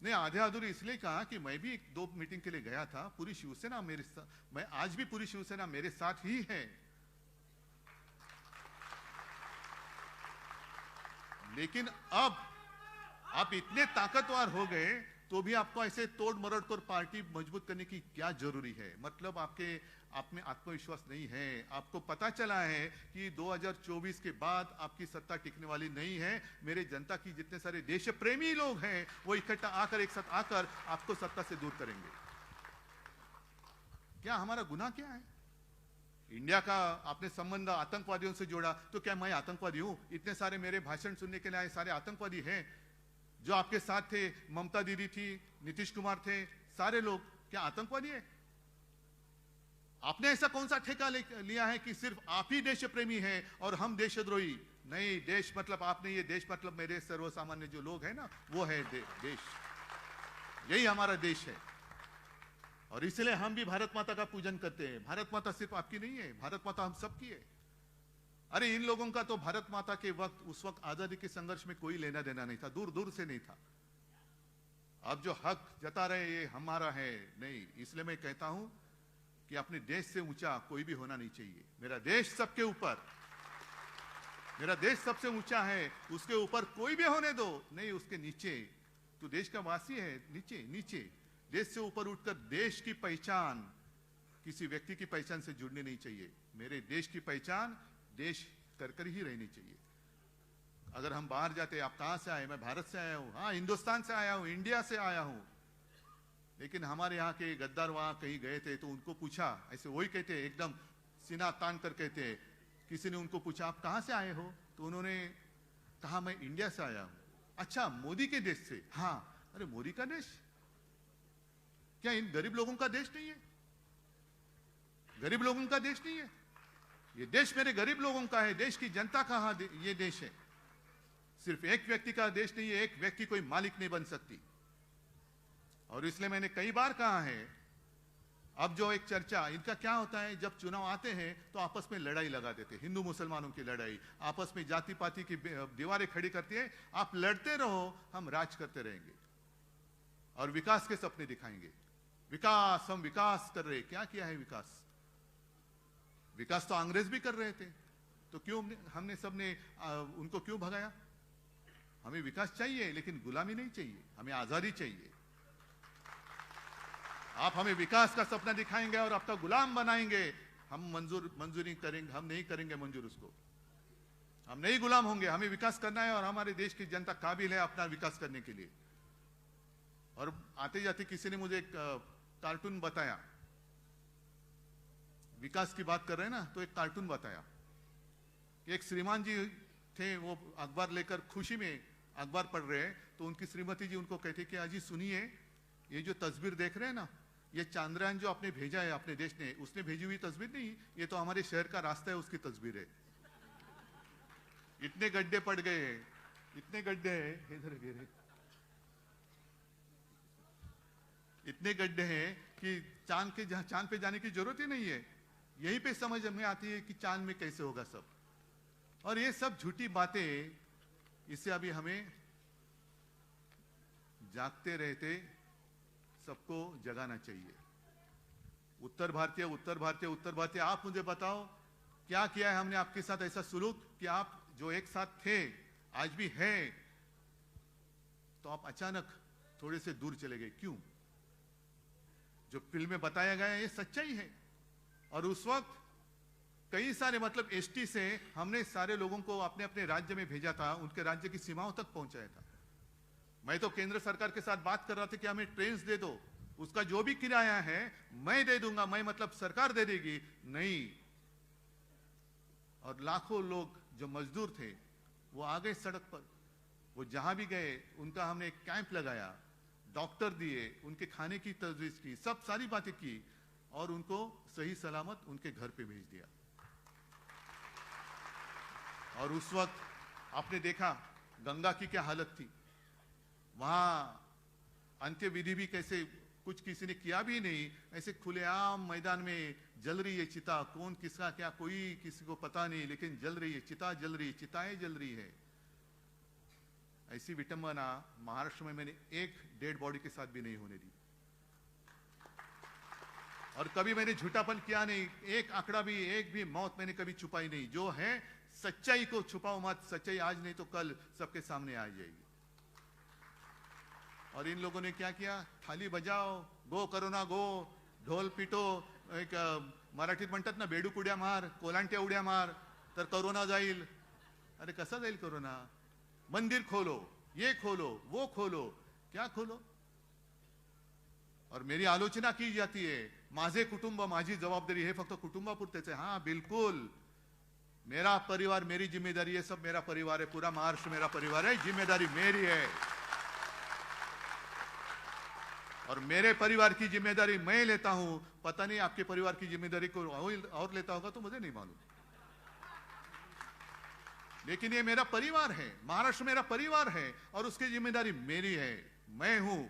नहीं, आधे अधूरे इसलिए कहा कि मैं भी 2 मीटिंग के लिए गया था, पूरी शिवसेना मेरे साथ, मैं आज भी पूरी शिवसेना मेरे साथ ही है। लेकिन अब आप इतने ताकतवर हो गए तो भी आपको ऐसे तोड़ मरोड़ कर पार्टी मजबूत करने की क्या जरूरी है? मतलब आप में आत्मविश्वास नहीं है। आपको पता चला है कि 2024 के बाद आपकी सत्ता टिकने वाली नहीं है। मेरे जनता की जितने सारे देश प्रेमी लोग हैं वो इकट्ठा आकर, एक साथ आकर आपको सत्ता से दूर करेंगे। क्या हमारा गुनाह क्या है? इंडिया का आपने संबंध आतंकवादियों से जोड़ा, तो क्या मैं आतंकवादी हूं? इतने सारे मेरे भाषण सुनने के लिए आए सारे आतंकवादी हैं? जो आपके साथ थे, ममता दीदी थी, नीतीश कुमार थे, सारे लोग क्या आतंकवादी है? आपने ऐसा कौन सा ठेका लिया है कि सिर्फ आप ही देश प्रेमी हैं और हम देशद्रोही? नहीं, देश मतलब आप नहीं, ये देश मतलब मेरे सर्वसामान्य जो लोग हैं ना, वो है देश। यही हमारा देश है और इसलिए हम भी भारत माता का पूजन करते हैं। भारत माता सिर्फ आपकी नहीं है, भारत माता हम सबकी है। अरे इन लोगों का तो भारत माता के वक्त, उस वक्त आजादी के संघर्ष में कोई लेना देना नहीं था, दूर दूर से नहीं था। अब जो हक जता रहे ये हमारा है नहीं, इसलिए मैं कहता हूं कि अपने देश से ऊंचा कोई भी होना नहीं चाहिए। मेरा देश सबके ऊपर, मेरा देश सबसे ऊंचा है, उसके ऊपर कोई भी होने दो, नहीं उसके नीचे। तो देश का वासी है, नीचे नीचे। देश से ऊपर उठकर देश की पहचान किसी व्यक्ति की पहचान से जुड़नी नहीं चाहिए। मेरे देश की पहचान देश कर ही रहनी चाहिए। अगर हम बाहर जाते, आप कहां से आए? मैं भारत से आया हूं, हाँ हिंदुस्तान से आया हूं, इंडिया से आया हूं। लेकिन हमारे यहाँ के गद्दार वहां कहीं गए थे तो उनको पूछा, ऐसे वही कहते एकदम सीना तान कर कहते, किसी ने उनको पूछा आप कहां से आए हो? तो उन्होंने कहा मैं इंडिया से आया हूं। अच्छा, मोदी के देश से? हाँ। अरे मोदी का देश क्या इन गरीब लोगों का देश नहीं है? गरीब लोगों का देश नहीं है ये देश? मेरे गरीब लोगों का है, देश की जनता का ये देश है। सिर्फ एक व्यक्ति का देश नहीं है, एक व्यक्ति कोई मालिक नहीं बन सकती। और इसलिए मैंने कई बार कहा है, अब जो एक चर्चा इनका क्या होता है, जब चुनाव आते हैं तो आपस में लड़ाई लगा देते, हिंदू मुसलमानों की लड़ाई, आपस में जाति पाति की दीवारें खड़ी करती है। आप लड़ते रहो, हम राज करते रहेंगे और विकास के सपने दिखाएंगे। विकास, हम विकास कर रहे। क्या किया है विकास? विकास तो अंग्रेज भी कर रहे थे, तो क्यों हमने सबने उनको क्यों भगाया? हमें विकास चाहिए लेकिन गुलामी नहीं चाहिए, हमें आजादी चाहिए। आप हमें विकास का सपना दिखाएंगे और आपका गुलाम बनाएंगे, हम मंजूरी करेंगे, हम नहीं करेंगे मंजूर उसको। हम नहीं गुलाम होंगे, हमें विकास करना है और हमारे देश की जनता काबिल है अपना विकास करने के लिए। और आते जाते किसी ने मुझे एक कार्टून बताया, विकास की बात कर रहे हैं ना, तो एक कार्टून बताया कि एक श्रीमान जी थे, वो अखबार लेकर खुशी में अखबार पढ़ रहे हैं, तो उनकी श्रीमती जी उनको कहती कि अजी सुनिए, ये जो तस्वीर देख रहे हैं ना, ये चांद्रयान जो आपने भेजा है अपने देश ने, उसने भेजी हुई तस्वीर नहीं, ये तो हमारे शहर का रास्ता है उसकी तस्वीर है। इतने गड्ढे पड़ गए हैं, इतने गड्ढे हैं, इधर गिरे, इतने गड्ढे हैं कि चांद पे जाने की जरूरत ही नहीं है। यहीं पे समझ में आती है कि चांद में कैसे होगा सब। और ये सब झूठी बातें, इससे अभी हमें जागते रहते सबको जगाना चाहिए। उत्तर भारतीय, उत्तर भारतीय, उत्तर भारतीय, आप मुझे बताओ क्या किया है हमने आपके साथ ऐसा सुलूक कि आप जो एक साथ थे आज भी है, तो आप अचानक थोड़े से दूर चले गए, क्यों? जो फिल्म में बताया गया है ये सच्चाई है। और उस वक्त कई सारे, मतलब एसटी से हमने सारे लोगों को अपने अपने राज्य में भेजा था, उनके राज्य की सीमाओं तक पहुंचाया था। मैं तो केंद्र सरकार के साथ बात कर रहा था कि हमें ट्रेन दे दो, उसका जो भी किराया है मैं दे दूंगा, मैं मतलब सरकार दे देगी, नहीं। और लाखों लोग जो मजदूर थे वो आ गए सड़क पर, वो जहां भी गए उनका हमने एक कैंप लगाया, डॉक्टर दिए, उनके खाने की तजवीज की, सब सारी बातें की और उनको सही सलामत उनके घर पे भेज दिया। और उस वक्त आपने देखा गंगा की क्या हालत थी, वहां अंत्य विधि भी कैसे, कुछ किसी ने किया भी नहीं, ऐसे खुलेआम मैदान में जल रही है चिता, कौन किसका क्या कोई किसी को पता नहीं, लेकिन जल रही है चिता, जल रही है चिताएं जल रही है। ऐसी विटंबना महाराष्ट्र में मैंने एक डेड बॉडी के साथ भी नहीं होने दी। और कभी मैंने झूठापन किया नहीं, एक आंकड़ा भी, एक भी मौत मैंने कभी छुपाई नहीं। जो है सच्चाई को छुपाओ मत, सच्चाई आज नहीं तो कल सबके सामने आ जाएगी। और इन लोगों ने क्या किया, थाली बजाओ, गो करोना गो, ढोल पिटो, एक मराठीत म्हणतात ना बेडूक उड्या मार, कोलांट्या उड्या मार तर करोना जाईल। अरे कसा जाईल करोना? मंदिर खोलो, ये खोलो, वो खोलो, क्या खोलो? और मेरी आलोचना की जाती है, माझे कुटुंब माझी जबाबदारी, हे फक्त कुटुंबापुरतेच आहे। हाँ बिल्कुल, मेरा परिवार मेरी जिम्मेदारी है, सब मेरा परिवार है, पूरा महाराष्ट्र मेरा परिवार है, जिम्मेदारी मेरी है। और मेरे परिवार की जिम्मेदारी मैं लेता हूं, पता नहीं आपके परिवार की जिम्मेदारी को और लेता होगा तो मुझे नहीं मालूम, लेकिन ये मेरा परिवार है, महाराष्ट्र मेरा परिवार है और उसकी जिम्मेदारी मेरी है, मैं हूं।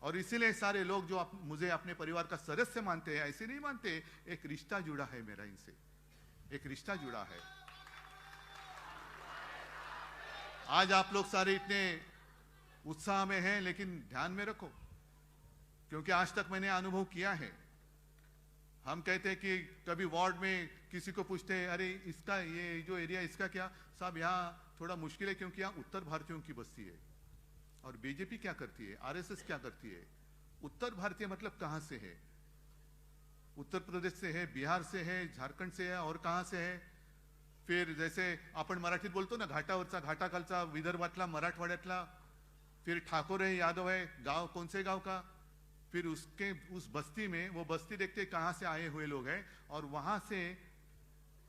और इसीलिए सारे लोग जो मुझे अपने परिवार का सदस्य मानते हैं, ऐसे नहीं मानते, एक रिश्ता जुड़ा है मेरा इनसे, एक रिश्ता जुड़ा है। आज आप लोग सारे इतने उत्साह में हैं, लेकिन ध्यान में रखो, क्योंकि आज तक मैंने अनुभव किया है। हम कहते हैं कि कभी वार्ड में किसी को पूछते हैं, अरे इसका ये जो एरिया इसका क्या, साहब यहाँ थोड़ा मुश्किल है क्योंकि यहाँ उत्तर भारतीयों की बस्ती है। और बीजेपी क्या करती है, आरएसएस क्या करती है? उत्तर भारतीय मतलब कहां से है? उत्तर प्रदेश से है, बिहार से है, झारखंड से है, और कहां से है? फिर जैसे आपण मराठीत बोलतो ना, घाटावरचा, घाटाखालचा, विदर्भातला, मराठवाड्यातला, फिर ठाकुर है, यादव है, गांव कौन से गांव का, फिर उसके उस बस्ती में वो बस्ती देखते कहां से आए हुए लोग हैं, और वहां से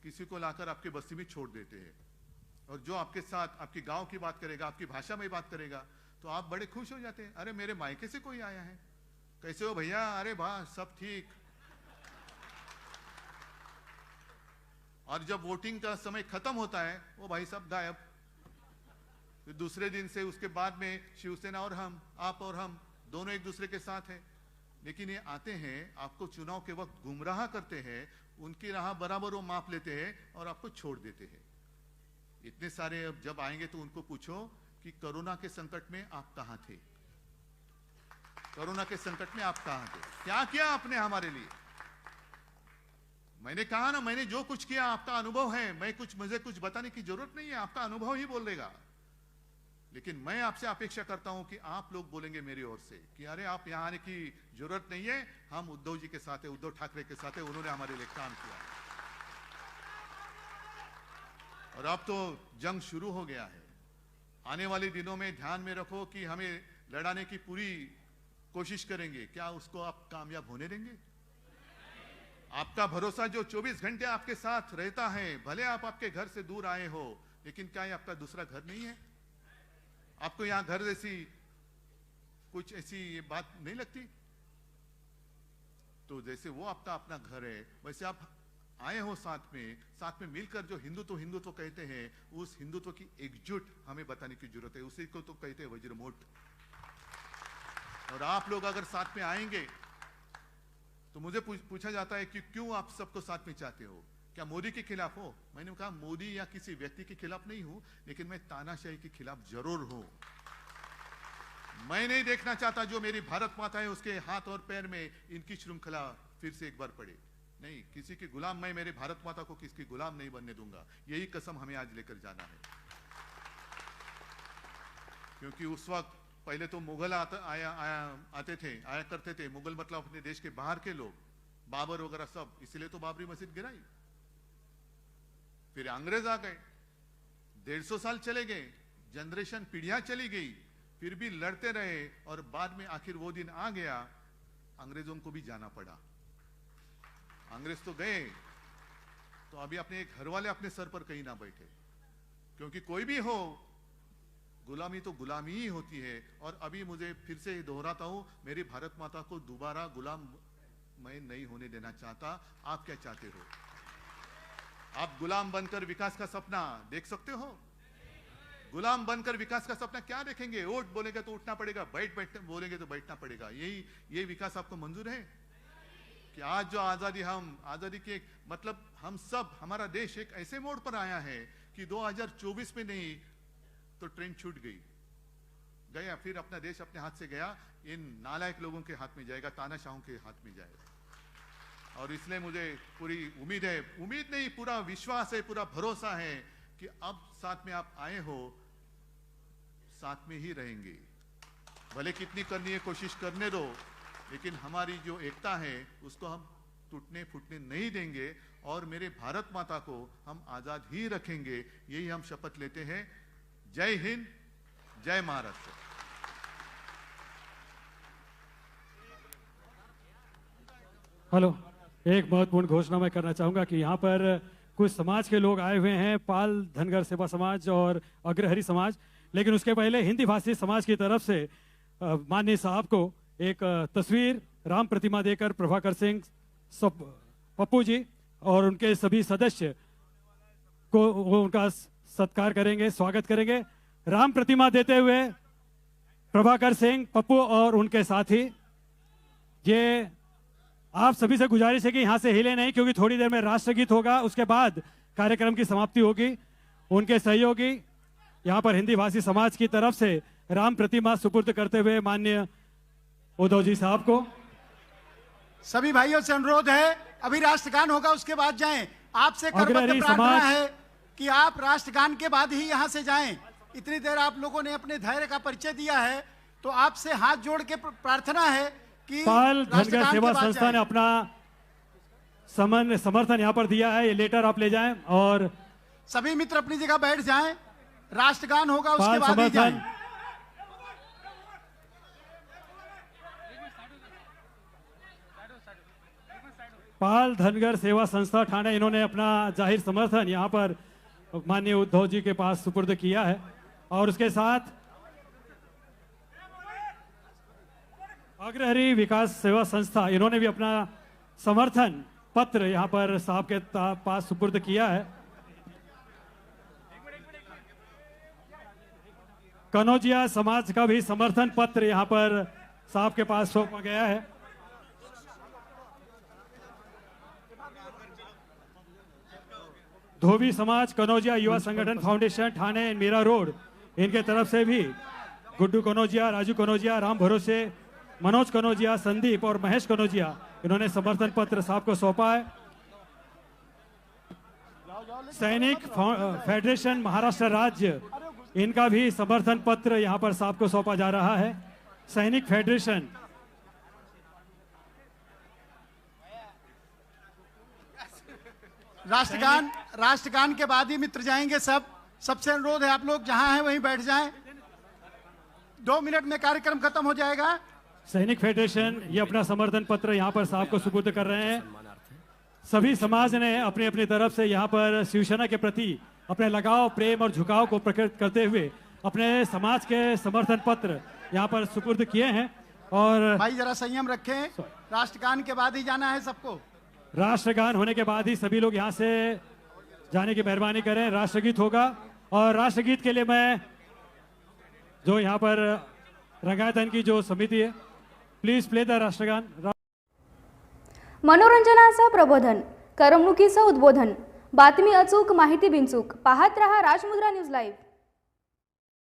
किसी को लाकर आपके बस्ती में छोड़ देते हैं। और जो आपके साथ आपके गांव की बात करेगा, आपकी भाषा में बात करेगा, तो आप बड़े खुश हो जाते हैं, अरे मेरे मायके से कोई आया है, कैसे हो भैया, अरे वाह सब ठीक। और जब वोटिंग का समय खत्म होता है, वो भाई साहब गायब। फिर दूसरे दिन से उसके बाद में शिवसेना और हम, आप और हम दोनों एक दूसरे के साथ हैं। लेकिन ये आते हैं, आपको चुनाव के वक्त गुमराह करते हैं, उनकी राह बराबर वो माप लेते हैं और आपको छोड़ देते हैं। इतने सारे अब जब आएंगे तो उनको पूछो कि कोरोना के संकट में आप कहां थे? कोरोना के संकट में आप कहां थे? क्या किया आपने हमारे लिए? मैंने कहा ना, मैंने जो कुछ किया आपका अनुभव है, मुझे कुछ बताने की जरूरत नहीं है, आपका अनुभव ही बोलेगा। लेकिन मैं आपसे अपेक्षा करता हूं कि आप लोग बोलेंगे मेरी ओर से कि अरे आप यहां आने की जरूरत नहीं है, हम उद्धव जी के साथ है, उद्धव ठाकरे के साथ है, उन्होंने हमारे लिए काम किया। और अब तो जंग शुरू हो गया है। आने वाले दिनों में ध्यान में रखो कि हमें लड़ाने की पूरी कोशिश करेंगे, क्या उसको आप कामयाब होने देंगे? आपका भरोसा जो 24 घंटे आपके साथ रहता है, भले आप आपके घर से दूर आए हो, लेकिन क्या ये आपका दूसरा घर नहीं है? आपको यहां घर जैसी कुछ ऐसी ये बात नहीं लगती? तो जैसे वो आपका अपना घर है, वैसे आप आए हो साथ में मिलकर जो हिंदुत्व कहते हैं, उस हिंदुत्व की एकजुट हमें बताने की जरूरत है। उसी को तो कहते हैं वज्रमूठ। और आप लोग अगर साथ में आएंगे तो मुझे पूछा जाता है कि क्यों आप सबको साथ में चाहते हो, क्या मोदी के खिलाफ हो? मैंने कहा मोदी या किसी व्यक्ति के खिलाफ नहीं हूं, लेकिन मैं तानाशाही के खिलाफ जरूर हूं। मैं नहीं देखना चाहता जो मेरी भारत माता है उसके हाथ और पैर में इनकी श्रृंखला फिर से एक बार पड़े। नहीं, किसी की गुलाम, मैं मेरे भारत माता को किसकी गुलाम नहीं बनने दूंगा। यही कसम हमें आज लेकर जाना है। क्योंकि उस वक्त पहले तो मुगल आते करते थे। मुगल मतलब अपने देश के बाहर के लोग, बाबर वगैरह सब, इसलिए तो बाबरी मस्जिद गिराई। फिर अंग्रेज आ गए, 150 साल चले गए, जनरेशन पीढ़ियां चली गई, फिर भी लड़ते रहे, और बाद में आखिर वो दिन आ गया, अंग्रेजों को भी जाना पड़ा। अंग्रेज तो गए, तो अभी अपने घर वाले अपने सर पर कहीं ना बैठे, क्योंकि कोई भी हो, गुलामी तो गुलामी ही होती है। और अभी मुझे फिर से दोहराता हूं, मेरी भारत माता को दोबारा गुलाम मैं नहीं होने देना चाहता। आप क्या चाहते हो? आप गुलाम बनकर विकास का सपना देख सकते हो? गुलाम बनकर विकास का सपना क्या देखेंगे? उठ बोलेंगे तो उठना पड़ेगा, बैठ बोलेंगे तो बैठना पड़ेगा। ये विकास आपको मंजूर है? कि आज जो आजादी के मतलब हम सब, हमारा देश एक ऐसे मोड़ पर आया है कि 2024 में नहीं तो ट्रेन छूट गया, फिर अपना देश अपने हाथ से गया, इन नालायक लोगों के हाथ में जाएगा, तानाशाहों के हाथ में जाएगा। और इसलिए मुझे पूरी उम्मीद है, उम्मीद नहीं, पूरा विश्वास है, पूरा भरोसा है कि अब साथ में आप आए हो, साथ में ही रहेंगे। भले कितनी करनी है कोशिश करने दो, लेकिन हमारी जो एकता है उसको हम टूटने फूटने नहीं देंगे, और मेरे भारत माता को हम आजाद ही रखेंगे। यही हम शपथ लेते हैं। जय हिंद, जय महाराष्ट्र। हेलो, एक महत्वपूर्ण घोषणा मैं करना चाहूंगा कि यहाँ पर कुछ समाज के लोग आए हुए हैं, पाल धनगर सेवा समाज और अग्रहरी समाज। लेकिन उसके पहले हिंदी भाषी समाज की तरफ से माननीय साहब को एक तस्वीर राम प्रतिमा देकर प्रभाकर सिंह पप्पू जी और उनके सभी सदस्य को वो उनका सत्कार करेंगे, स्वागत करेंगे। राम प्रतिमा देते हुए प्रभाकर सिंह पप्पू और उनके साथी। ये आप सभी से गुजारिश है कि यहां से हिले नहीं, क्योंकि थोड़ी देर में राष्ट्रगीत होगा, उसके बाद कार्यक्रम की समाप्ति होगी। उनके सहयोगी यहाँ पर हिंदी भाषी समाज की तरफ से राम प्रतिमा सुपुर्द करते हुए माननीय उद्धव जी साहब को। सभी भाइयों से अनुरोध है, अभी राष्ट्रगान होगा, उसके बाद जाएं। आपसे करबद्ध अग्रणी प्रार्थना समाज- है कि आप राष्ट्रगान के बाद ही यहां से जाएं। इतनी देर आप लोगों ने अपने धैर्य का परिचय दिया है, तो आपसे हाथ जोड़ के प्रार्थना है कि पाल धनगर राष्ट्रगान सेवा के बाद संस्था ने जाएं। अपना समर्थन यहाँ पर दिया है। ये लेटर आप ले जाएं और सभी मित्र अपनी जगह बैठ जाएं, राष्ट्रगान होगा, उसके पाल बाद ही जाएं। समर्थन पाल धनगर सेवा संस्था ठाणे, इन्होंने अपना जाहिर समर्थन यहाँ पर माननीय उद्धव जी के पास सुपुर्द किया है। और उसके साथ अग्रहरी विकास सेवा संस्था, इन्होंने भी अपना समर्थन पत्र यहाँ पर साहब के पास सुपुर्द किया है। कनौजिया समाज का भी समर्थन पत्र यहाँ पर साहब के पास सौंपा गया है। धोबी समाज कनौजिया युवा संगठन फाउंडेशन ठाणे मीरा रोड, इनके तरफ से भी गुड्डू कनौजिया, राजू कनौजिया, राम भरोसे, मनोज कनौजिया, संदीप और महेश कनौजिया, इन्होंने समर्थन पत्र साहब को सौंपा है। सैनिक फेडरेशन महाराष्ट्र राज्य, इनका भी समर्थन पत्र यहां पर साहब को सौंपा जा रहा है। सैनिक फेडरेशन राष्ट्रगान के बाद ही मित्र जाएंगे। सबसे अनुरोध है, आप लोग जहां हैं वहीं बैठ जाएं। 2 मिनट में कार्यक्रम खत्म हो जाएगा। सैनिक फेडरेशन ये अपना समर्थन पत्र यहाँ पर साहब को सुपुर्द कर रहे हैं। सभी समाज ने अपनी अपनी तरफ से यहाँ पर शिवसेना के प्रति अपने लगाव, प्रेम और झुकाव को प्रकट करते हुए अपने समाज के समर्थन पत्र यहाँ पर सुपुर्द किए हैं। और भाई जरा संयम रखें, राष्ट्रगान के बाद ही जाना है सबको। राष्ट्रगान होने के बाद ही सभी लोग यहाँ से जाने की मेहरबानी करें। राष्ट्रगीत होगा और राष्ट्रगीत के लिए मैं जो यहाँ पर रंगायतन की जो समिति है, प्लीज प्ले द राष्ट्रगान। मनोरंजनाचं प्रबोधन, करमणुकीचं उद्बोधन, बातमी अचूक, माहिती बिनचूक, पाहत रहा राजमुद्रा न्यूज लाईव्ह।